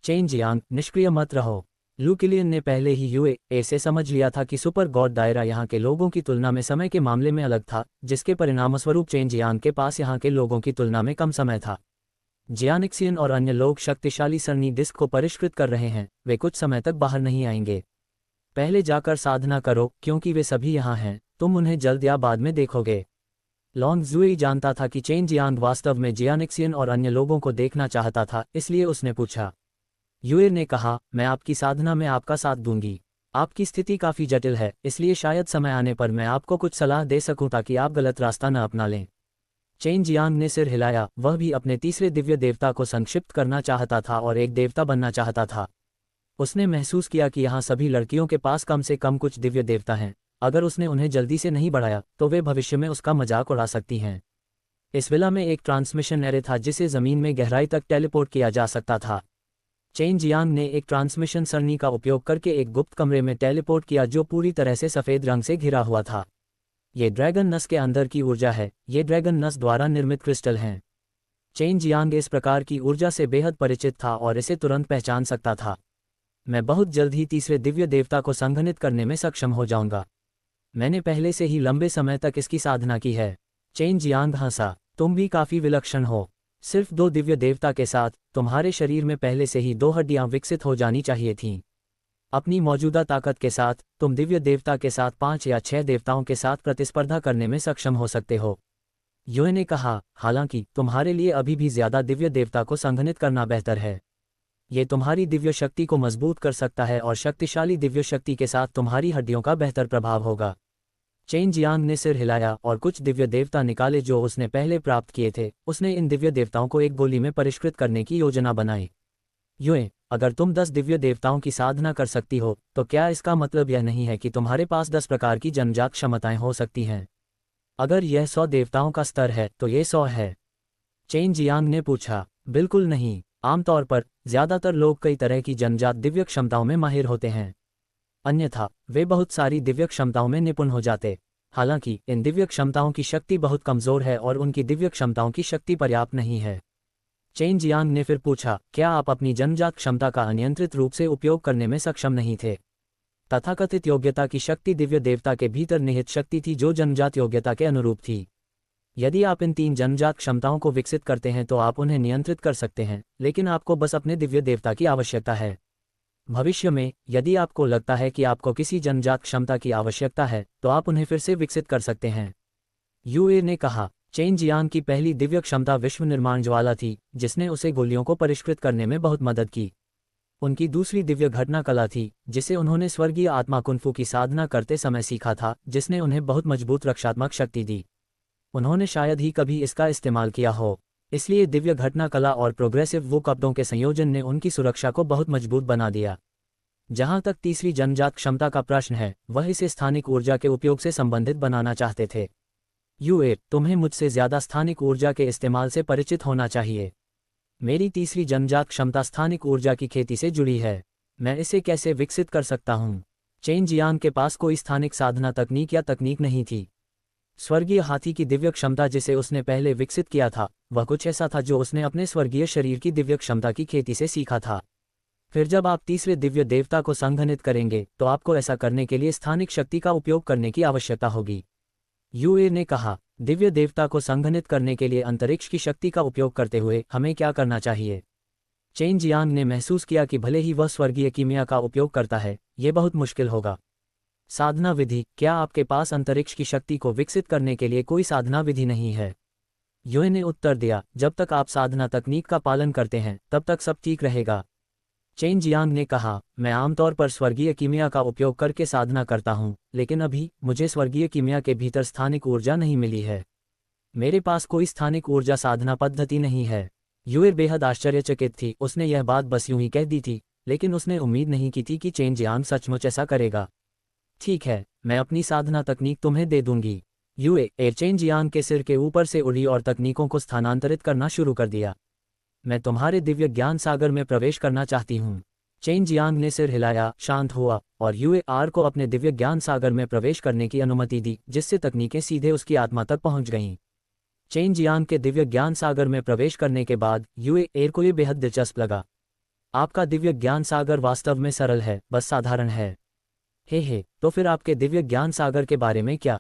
Speaker 1: चेन जियांग, निष्क्रिय मत रहो। लू किलियन ने पहले ही यूए से समझ लिया था कि सुपर गॉड दायरा यहाँ के लोगों की तुलना में समय के मामले में अलग था, जिसके परिणामस्वरूप चेन जियांग के पास यहाँ के लोगों की तुलना में कम समय था। जियानिक्सियन और अन्य लोग शक्तिशाली सरनी डिस्क को परिष्कृत कर रहे हैं। वे कुछ समय तक बाहर नहीं आएंगे। पहले जाकर साधना करो, क्योंकि वे सभी यहाँ हैं। तुम उन्हें जल्द या बाद में देखोगे। लॉन्ग जुई जानता था कि चेन जियांग वास्तव में जियानिक्सियन और अन्य लोगों को देखना चाहता था, इसलिए उसने पूछा। यूए ने कहा, मैं आपकी साधना में आपका साथ दूंगी। आपकी स्थिति काफ़ी जटिल है, इसलिए शायद समय आने पर मैं आपको कुछ सलाह दे सकूं ताकि आप गलत रास्ता न अपना लें। चेन जियांग ने सिर हिलाया। वह भी अपने तीसरे दिव्य देवता को संक्षिप्त करना चाहता था और एक देवता बनना चाहता था। उसने महसूस किया कि यहाँ सभी लड़कियों के पास कम से कम कुछ दिव्य देवता हैं। अगर उसने उन्हें जल्दी से नहीं बढ़ाया तो वे भविष्य में उसका मजाक उड़ा सकती हैं। इस विला में एक ट्रांसमिशन एरे था जिसे ज़मीन में गहराई तक टेलीपोर्ट किया जा सकता था। चेन जियांग ने एक ट्रांसमिशन सरणी का उपयोग करके एक गुप्त कमरे में टेलीपोर्ट किया जो पूरी तरह से सफ़ेद रंग से घिरा हुआ था। ये ड्रैगन नस के अंदर की ऊर्जा है। ये ड्रैगन नस द्वारा निर्मित क्रिस्टल हैं। चेन जियांग इस प्रकार की ऊर्जा से बेहद परिचित था और इसे तुरंत पहचान सकता था। मैं बहुत जल्द ही तीसरे दिव्य देवता को संघनित करने में सक्षम हो जाऊंगा। मैंने पहले से ही लंबे समय तक इसकी साधना की है। चेन जियांग हंसा, तुम भी काफ़ी विलक्षण हो। सिर्फ 2 दिव्य देवता के साथ तुम्हारे शरीर में पहले से ही 2 हड्डियां विकसित हो जानी चाहिए थीं। अपनी मौजूदा ताकत के साथ तुम दिव्य देवता के साथ 5 या 6 देवताओं के साथ प्रतिस्पर्धा करने में सक्षम हो सकते हो। यूए ने कहा, हालांकि तुम्हारे लिए अभी भी ज़्यादा दिव्य देवता को संघनित करना बेहतर है। ये तुम्हारी दिव्य शक्ति को मजबूत कर सकता है और शक्तिशाली दिव्य शक्ति के साथ तुम्हारी हड्डियों का बेहतर प्रभाव होगा। चेन जियांग ने सिर हिलाया और कुछ दिव्य देवता निकाले जो उसने पहले प्राप्त किए थे। उसने इन दिव्य देवताओं को एक गोली में परिष्कृत करने की योजना बनाई। यूए, अगर तुम 10 दिव्य देवताओं की साधना कर सकती हो तो क्या इसका मतलब यह नहीं है कि तुम्हारे पास 10 प्रकार की जन्मजात क्षमताएं हो सकती हैं? अगर यह 100 देवताओं का स्तर है तो ये 100 है। चेन जियांग ने पूछा। बिल्कुल नहीं। आमतौर पर ज़्यादातर लोग कई तरह की जन्मजात दिव्य क्षमताओं में माहिर होते हैं, अन्यथा वे बहुत सारी दिव्य क्षमताओं में निपुण हो जाते। हालांकि इन दिव्य क्षमताओं की शक्ति बहुत कमज़ोर है और उनकी दिव्य क्षमताओं की शक्ति पर्याप्त नहीं है। चेन जियांग ने फिर पूछा, क्या आप अपनी जन्मजात क्षमता का अनियंत्रित रूप से उपयोग करने में सक्षम नहीं थे? तथाकथित योग्यता की शक्ति दिव्य देवता के भीतर निहित शक्ति थी जो जन्मजात योग्यता के अनुरूप थी। यदि आप इन 3 जन्मजात क्षमताओं को विकसित करते हैं तो आप उन्हें नियंत्रित कर सकते हैं, लेकिन आपको बस अपने दिव्य देवता की आवश्यकता है। भविष्य में यदि आपको लगता है कि आपको किसी जन्मजात क्षमता की आवश्यकता है तो आप उन्हें फिर से विकसित कर सकते हैं। यूए ने कहा। चेन जियांग की पहली दिव्य क्षमता विश्व निर्माण ज्वाला थी, जिसने उसे गोलियों को परिष्कृत करने में बहुत मदद की। उनकी दूसरी दिव्य घटना कला थी, जिसे उन्होंने स्वर्गीय आत्मा कुंफू की साधना करते समय सीखा था, जिसने उन्हें बहुत मजबूत रक्षात्मक शक्ति दी। उन्होंने शायद ही कभी इसका इस्तेमाल किया हो, इसलिए दिव्य घटना कला और प्रोग्रेसिव वो कपड़ों के संयोजन ने उनकी सुरक्षा को बहुत मजबूत बना दिया। जहां तक तीसरी जन्मजात क्षमता का प्रश्न है, वह इसे स्थानिक ऊर्जा के उपयोग से संबंधित बनाना चाहते थे। यूए, तुम्हें मुझसे ज़्यादा स्थानिक ऊर्जा के इस्तेमाल से परिचित होना चाहिए। मेरी तीसरी जन्मजात क्षमता स्थानिक ऊर्जा की खेती से जुड़ी है। मैं इसे कैसे विकसित कर सकता हूँ? चेन जियांग के पास कोई स्थानिक साधना तकनीक या तकनीक नहीं थी। स्वर्गीय हाथी की दिव्य क्षमता जिसे उसने पहले विकसित किया था, वह कुछ ऐसा था जो उसने अपने स्वर्गीय शरीर की दिव्य क्षमता की खेती से सीखा था। फिर जब आप तीसरे दिव्य देवता को संघनित करेंगे तो आपको ऐसा करने के लिए स्थानिक शक्ति का उपयोग करने की आवश्यकता होगी। यूए ने कहा, दिव्य देवता को संघनित करने के लिए अंतरिक्ष की शक्ति का उपयोग करते हुए हमें क्या करना चाहिए? चेन जियांग ने महसूस किया कि भले ही वह स्वर्गीय कीमिया का उपयोग करता है, ये बहुत मुश्किल होगा। साधना विधि, क्या आपके पास अंतरिक्ष की शक्ति को विकसित करने के लिए कोई साधना विधि नहीं है? यूए ने उत्तर दिया, जब तक आप साधना तकनीक का पालन करते हैं तब तक सब ठीक रहेगा। चेन जियांग ने कहा, मैं आमतौर पर स्वर्गीय कीमिया का उपयोग करके साधना करता हूँ, लेकिन अभी मुझे स्वर्गीय कीमिया के भीतर स्थानिक ऊर्जा नहीं मिली है। मेरे पास कोई स्थानिक ऊर्जा साधना पद्धति नहीं है। यूए बेहद आश्चर्यचकित थी। उसने यह बात बस यूं ही कह दी थी, लेकिन उसने उम्मीद नहीं की थी कि चेन जियांग सचमुच ऐसा करेगा। ठीक है, मैं अपनी साधना तकनीक तुम्हें दे दूंगी। यूए चेन जियांग के सिर के ऊपर से उड़ी और तकनीकों को स्थानांतरित करना शुरू कर दिया। मैं तुम्हारे दिव्य ज्ञान सागर में प्रवेश करना चाहती हूँ। चेन जियांग ने सिर हिलाया, शांत हुआ और यूए को अपने दिव्य ज्ञान सागर में प्रवेश करने की अनुमति दी, जिससे तकनीकें सीधे उसकी आत्मा तक पहुंच गईं। चेन जियांग के दिव्य ज्ञान सागर में प्रवेश करने के बाद यूए को ये बेहद दिलचस्प लगा। आपका दिव्य ज्ञान सागर वास्तव में सरल है, बस साधारण है। हे, तो फिर आपके दिव्य ज्ञान सागर के बारे में क्या?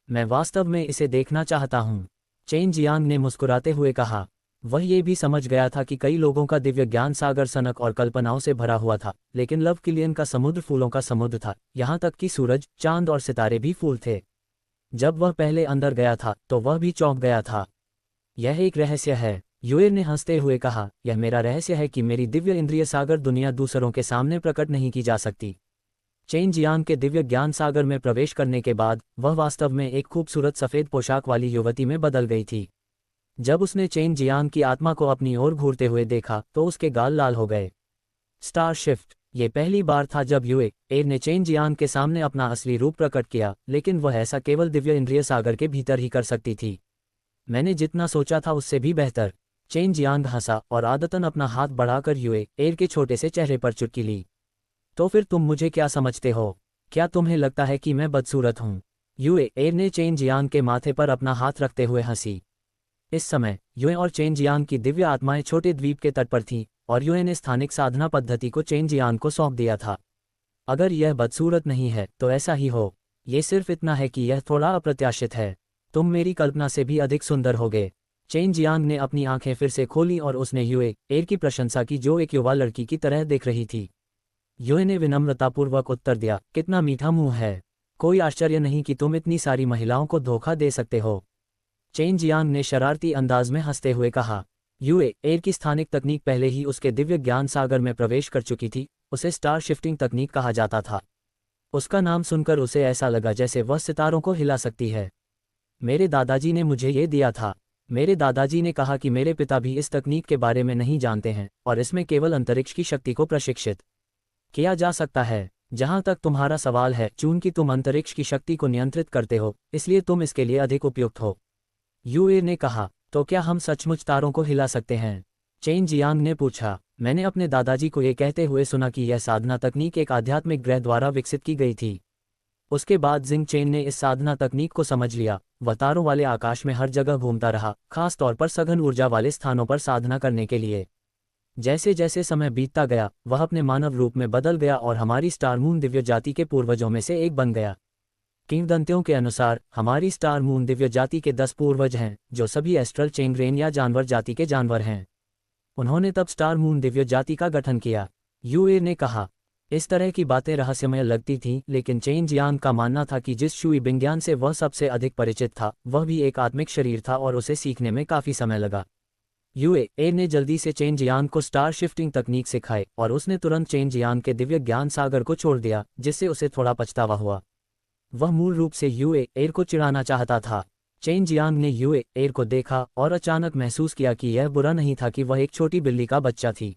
Speaker 1: मैं वास्तव में इसे देखना चाहता हूँ। चेन जियांग ने मुस्कुराते हुए कहा। वह ये भी समझ गया था कि कई लोगों का दिव्य ज्ञान सागर सनक और कल्पनाओं से भरा हुआ था, लेकिन लव किलियन का समुद्र फूलों का समुद्र था, यहाँ तक कि सूरज, चांद और सितारे भी फूल थे। जब वह पहले अंदर गया था तो वह भी चौंक गया था। यह एक रहस्य है, यूए ने हंसते हुए कहा। यह मेरा रहस्य है कि मेरी दिव्य इंद्रिय सागर दुनिया दूसरों के सामने प्रकट नहीं की जा सकती। चेन जियांग के दिव्य ज्ञान सागर में प्रवेश करने के बाद वह वास्तव में एक खूबसूरत सफ़ेद पोशाक वाली युवती में बदल गई थी। जब उसने चेन जियांग की आत्मा को अपनी ओर घूरते हुए देखा तो उसके गाल लाल हो गए। स्टार शिफ्ट, ये पहली बार था जब यूए ने चेन जियांग के सामने अपना असली रूप प्रकट किया, लेकिन वह ऐसा केवल दिव्य इंद्रिय सागर के भीतर ही कर सकती थी। मैंने जितना सोचा था उससे भी बेहतर। चेन जियांग हंसा और आदतन अपना हाथ बढ़ाकर यूए के छोटे से चेहरे पर चुटकी ली। तो फिर तुम मुझे क्या समझते हो? क्या तुम्हें लगता है कि मैं बदसूरत हूँ? यूए ने चेन जियांग के माथे पर अपना हाथ रखते हुए हंसी। इस समय यूए और चेन जियांग की दिव्य आत्माएं छोटे द्वीप के तट पर थीं, और यूए ने स्थानिक साधना पद्धति को चेन जियांग को सौंप दिया था। अगर यह बदसूरत नहीं है तो ऐसा ही हो। ये सिर्फ इतना है कि यह थोड़ा अप्रत्याशित है। तुम मेरी कल्पना से भी अधिक सुंदर होगे। चेन जियांग ने अपनी आंखें फिर से खोली और उसने यूए की प्रशंसा की, जो एक युवा लड़की की तरह दिख रही थी। यूए ने विनम्रतापूर्वक उत्तर दिया, कितना मीठा मुंह है। कोई आश्चर्य नहीं कि तुम इतनी सारी महिलाओं को धोखा दे सकते हो। चेन जियांग ने शरारती अंदाज में हंसते हुए कहा। यूए की स्थानिक तकनीक पहले ही उसके दिव्य ज्ञान सागर में प्रवेश कर चुकी थी। उसे स्टार शिफ्टिंग तकनीक कहा जाता था। उसका नाम सुनकर उसे ऐसा लगा जैसे वह सितारों को हिला सकती है। मेरे दादाजी ने मुझे ये दिया था। मेरे दादाजी ने कहा कि मेरे पिता भी इस तकनीक के बारे में नहीं जानते हैं, और इसमें केवल अंतरिक्ष की शक्ति को प्रशिक्षित किया जा सकता है। जहां तक तुम्हारा सवाल है, चूंकि तुम अंतरिक्ष की शक्ति को नियंत्रित करते हो, इसलिए तुम इसके लिए अधिक उपयुक्त हो। यूए ने कहा, तो क्या हम सचमुच तारों को हिला सकते हैं? चेन जियांग ने पूछा। मैंने अपने दादाजी को ये कहते हुए सुना कि यह साधना तकनीक एक आध्यात्मिक ग्रह द्वारा विकसित की गई थी। उसके बाद जिंग चेन ने इस साधना तकनीक को समझ लिया। वह तारों वाले आकाश में हर जगह घूमता रहा, खास तौर पर सघन ऊर्जा वाले स्थानों पर साधना करने के लिए। जैसे जैसे समय बीतता गया, वह अपने मानव रूप में बदल गया और हमारी स्टार मून दिव्य जाति के पूर्वजों में से एक बन गया। किंवदंतियों के अनुसार हमारी स्टार मून दिव्य जाति के 10 पूर्वज हैं, जो सभी एस्ट्रल चेंगरेन या जानवर जाति के जानवर हैं। उन्होंने तब स्टार मून दिव्य जाति का गठन किया। यूए ने कहा। इस तरह की बातें रहस्यमय लगती थीं, लेकिन चेन जियांग का मानना था कि जिस शुई विज्ञान से वह सबसे अधिक परिचित था, वह भी एक आत्मिक शरीर था और उसे सीखने में काफ़ी समय लगा। यूए ने जल्दी से चेन जियांग को स्टार शिफ्टिंग तकनीक सिखाई, और उसने तुरंत चेन जियांग के दिव्य ज्ञान सागर को छोड़ दिया, जिससे उसे थोड़ा पछतावा हुआ। वह मूल रूप से यूए को चिढ़ाना चाहता था। चेन जियांग ने यूए को देखा और अचानक महसूस किया कि यह बुरा नहीं था कि वह एक छोटी बिल्ली का बच्चा थी।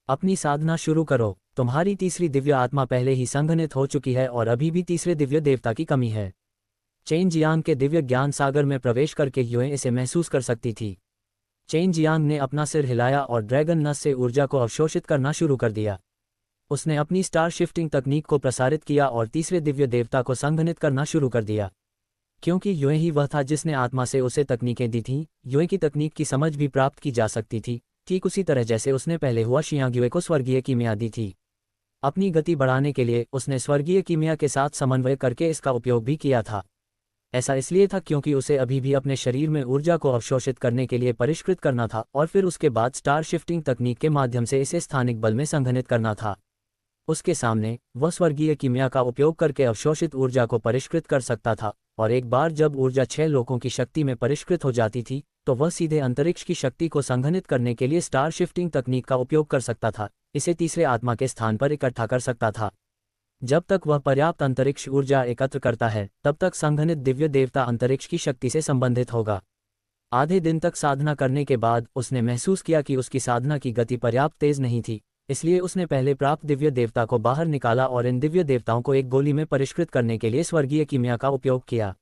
Speaker 1: अपनी साधना शुरू करो। तुम्हारी तीसरी दिव्य आत्मा पहले ही संघनित हो चुकी है और अभी भी तीसरे दिव्य देवता की कमी है। चेन जियांग के दिव्य ज्ञान सागर में प्रवेश करके यूए इसे महसूस कर सकती थी। चेन जियांग ने अपना सिर हिलाया और ड्रैगन नस से ऊर्जा को अवशोषित करना शुरू कर दिया। उसने अपनी स्टार शिफ्टिंग तकनीक को प्रसारित किया और तीसरे दिव्य देवता को संघनित करना शुरू कर दिया। क्योंकि यूए ही वह था जिसने आत्मा से उसे तकनीकें दी थीं, यूए की तकनीक की समझ भी प्राप्त की जा सकती थी, ठीक उसी तरह जैसे उसने पहले हुआ शियांग यूए को स्वर्गीय कीमिया दी थी। अपनी गति बढ़ाने के लिए उसने स्वर्गीय कीमिया के साथ समन्वय करके इसका उपयोग भी किया था। ऐसा इसलिए था क्योंकि उसे अभी भी अपने शरीर में ऊर्जा को अवशोषित करने के लिए परिष्कृत करना था और फिर उसके बाद स्टार शिफ्टिंग तकनीक के माध्यम से इसे स्थानिक बल में संघनित करना था। उसके सामने वह स्वर्गीय कीमिया का उपयोग करके अवशोषित ऊर्जा को परिष्कृत कर सकता था, और एक बार जब ऊर्जा 6 लोगों की शक्ति में परिष्कृत हो जाती थी तो वह सीधे अंतरिक्ष की शक्ति को संघनित करने के लिए स्टार शिफ्टिंग तकनीक का उपयोग कर सकता था, इसे तीसरे आत्मा के स्थान पर इकट्ठा कर सकता था। जब तक वह पर्याप्त अंतरिक्ष ऊर्जा एकत्र करता है तब तक संघनित दिव्य देवता अंतरिक्ष की शक्ति से संबंधित होगा। आधे दिन तक साधना करने के बाद उसने महसूस किया कि उसकी साधना की गति पर्याप्त तेज नहीं थी, इसलिए उसने पहले प्राप्त दिव्य देवता को बाहर निकाला और इन दिव्य देवताओं को एक गोली में परिष्कृत करने के लिए स्वर्गीय कीमिया का उपयोग किया।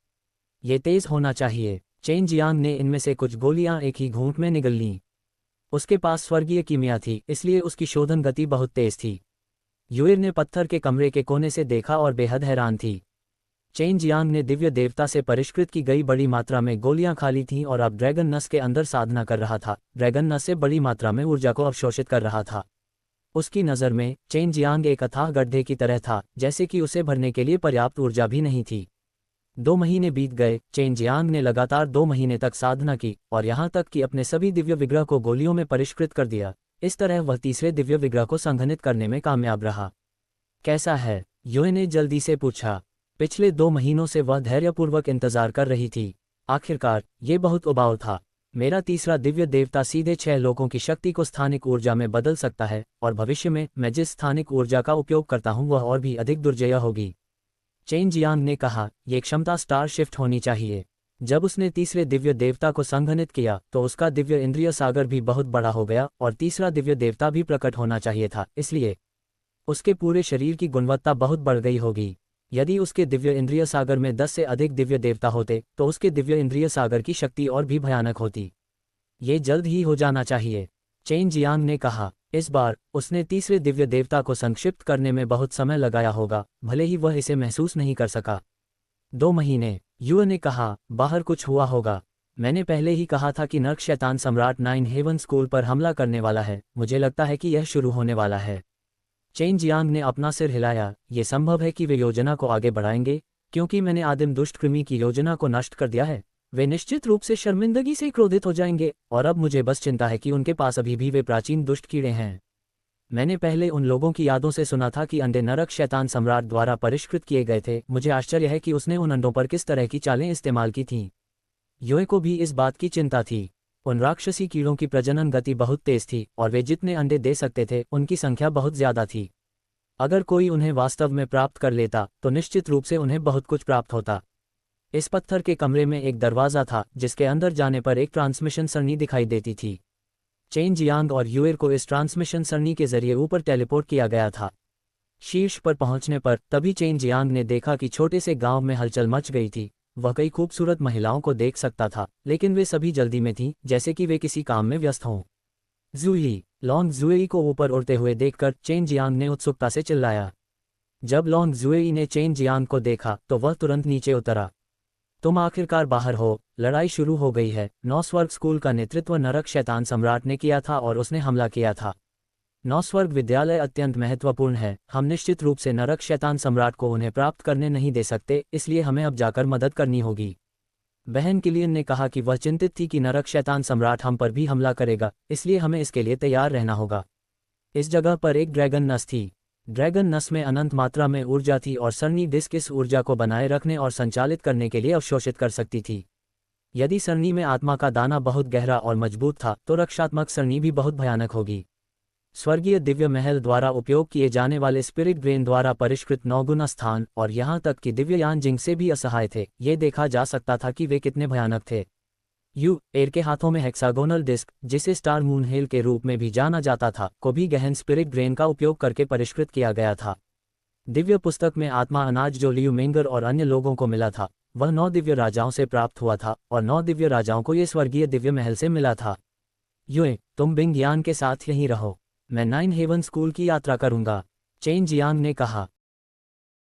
Speaker 1: ये तेज होना चाहिए। चेन जियांग ने इनमें से कुछ गोलियां एक ही घूंट में निगल लीं। उसके पास स्वर्गीय कीमिया थी, इसलिए उसकी शोधन गति बहुत तेज थी। युएर ने पत्थर के कमरे के कोने से देखा और बेहद हैरान थी। चेन जियांग ने दिव्य देवता से परिष्कृत की गई बड़ी मात्रा में गोलियां खा ली थीं और अब ड्रैगन नस के अंदर साधना कर रहा था। ड्रैगन नस से बड़ी मात्रा में ऊर्जा को अवशोषित कर रहा था। उसकी नज़र में चेन जियांग एक अथाह गड्ढे की तरह था, जैसे कि उसे भरने के लिए पर्याप्त ऊर्जा भी नहीं थी। 2 महीने बीत गए। चेन जियांग ने लगातार 2 महीने तक साधना की और यहाँ तक कि अपने सभी दिव्य विग्रह को गोलियों में परिष्कृत कर दिया। इस तरह वह तीसरे दिव्य विग्रह को संघनित करने में कामयाब रहा। कैसा है? युए ने जल्दी से पूछा। पिछले 2 महीनों से वह धैर्यपूर्वक इंतजार कर रही थी। आखिरकार ये बहुत उबाऊ था। मेरा तीसरा दिव्य देवता सीधे 6 लोगों की शक्ति को स्थानिक ऊर्जा में बदल सकता है, और भविष्य में मैं जिस स्थानिक ऊर्जा का उपयोग करता हूँ वह और भी अधिक दुर्जय होगी। चेन जियांग ने कहा, ये क्षमता स्टार शिफ्ट होनी चाहिए। जब उसने तीसरे दिव्य देवता को संघनित किया तो उसका दिव्य इंद्रिय सागर भी बहुत बड़ा हो गया और तीसरा दिव्य देवता भी प्रकट होना चाहिए था, इसलिए उसके पूरे शरीर की गुणवत्ता बहुत बढ़ गई होगी। यदि उसके दिव्य इंद्रिय सागर में 10 से अधिक दिव्य देवता होते तो उसके दिव्य इंद्रिय सागर की शक्ति और भी भयानक होती। ये जल्द ही हो जाना चाहिए, चेन जियांग ने कहा। इस बार उसने तीसरे दिव्य देवता को संक्षिप्त करने में बहुत समय लगाया होगा, भले ही वह इसे महसूस नहीं कर सका। 2 महीने, युए ने कहा। बाहर कुछ हुआ होगा। मैंने पहले ही कहा था कि नर्क शैतान सम्राट 9 हेवन स्कूल पर हमला करने वाला है। मुझे लगता है कि यह शुरू होने वाला है। चेन जियांग ने अपना सिर हिलाया। ये संभव है कि वे योजना को आगे बढ़ाएंगे, क्योंकि मैंने आदिम दुष्ट कृमि की योजना को नष्ट कर दिया है। वे निश्चित रूप से शर्मिंदगी से क्रोधित हो जाएंगे, और अब मुझे बस चिंता है कि उनके पास अभी भी वे प्राचीन दुष्ट कीड़े हैं। मैंने पहले उन लोगों की यादों से सुना था कि अंडे नरक शैतान सम्राट द्वारा परिष्कृत किए गए थे। मुझे आश्चर्य है कि उसने उन अंडों पर किस तरह की चालें इस्तेमाल की थीं। युए को भी इस बात की चिंता थी। उन राक्षसी कीड़ों की प्रजनन गति बहुत तेज थी और वे जितने अंडे दे सकते थे उनकी संख्या बहुत ज्यादा थी। अगर कोई उन्हें वास्तव में प्राप्त कर लेता तो निश्चित रूप से उन्हें बहुत कुछ प्राप्त होता। इस पत्थर के कमरे में एक दरवाज़ा था जिसके अंदर जाने पर एक ट्रांसमिशन सरणी दिखाई देती थी। चेन जियांग और युएर को इस ट्रांसमिशन सरणी के जरिए ऊपर टेलीपोर्ट किया गया था। शीर्ष पर पहुंचने पर तभी चेन जियांग ने देखा कि छोटे से गांव में हलचल मच गई थी। वह कई खूबसूरत महिलाओं को देख सकता था, लेकिन वे सभी जल्दी में थीं, जैसे कि वे किसी काम में व्यस्त हों। ज़ुई, लॉन्ग ज़ुई को ऊपर उड़ते हुए देखकर चेन जियांग ने उत्सुकता से चिल्लाया। जब लॉन्ग ज़ुई ने चेन जियांग को देखा तो वह तुरंत नीचे उतरा। तुम आखिरकार बाहर हो। लड़ाई शुरू हो गई है। 9 स्वर्ग स्कूल का नेतृत्व नरक शैतान सम्राट ने किया था और उसने हमला किया था। 9 स्वर्ग विद्यालय अत्यंत महत्वपूर्ण है। हम निश्चित रूप से नरक शैतान सम्राट को उन्हें प्राप्त करने नहीं दे सकते, इसलिए हमें अब जाकर मदद करनी होगी। बहन किलियन ने कहा कि वह चिंतित थी कि नरक शैतान सम्राट हम पर भी हमला करेगा, इसलिए हमें इसके लिए तैयार रहना होगा। इस जगह पर एक ड्रैगन नस थी। ड्रैगन नस में अनंत मात्रा में ऊर्जा थी और सरणी डिस्क इस ऊर्जा को बनाए रखने और संचालित करने के लिए अवशोषित कर सकती थी। यदि सरणी में आत्मा का दाना बहुत गहरा और मजबूत था तो रक्षात्मक सरणी भी बहुत भयानक होगी। स्वर्गीय दिव्य महल द्वारा उपयोग किए जाने वाले स्पिरिट ब्रेन द्वारा परिष्कृत 9 गुना स्थान और यहाँ तक कि दिव्य यान जिंग से भी असहाय थे। ये देखा जा सकता था कि वे कितने भयानक थे। युएर के हाथों में हेक्सागोनल डिस्क, जिसे स्टार मून हेल के रूप में भी जाना जाता था, को भी गहन स्पिरिट ब्रेन का उपयोग करके परिष्कृत किया गया था। दिव्य पुस्तक में आत्मा अनाज जो लियू मेंगर और अन्य लोगों को मिला था वह 9 दिव्य राजाओं से प्राप्त हुआ था और 9 दिव्य राजाओं को ये स्वर्गीय दिव्य महल से मिला था। युए, तुम बिंग यान के साथ यहीं रहो, मैं 9 हेवन स्कूल की यात्रा करूंगा, चेन जियांग ने कहा।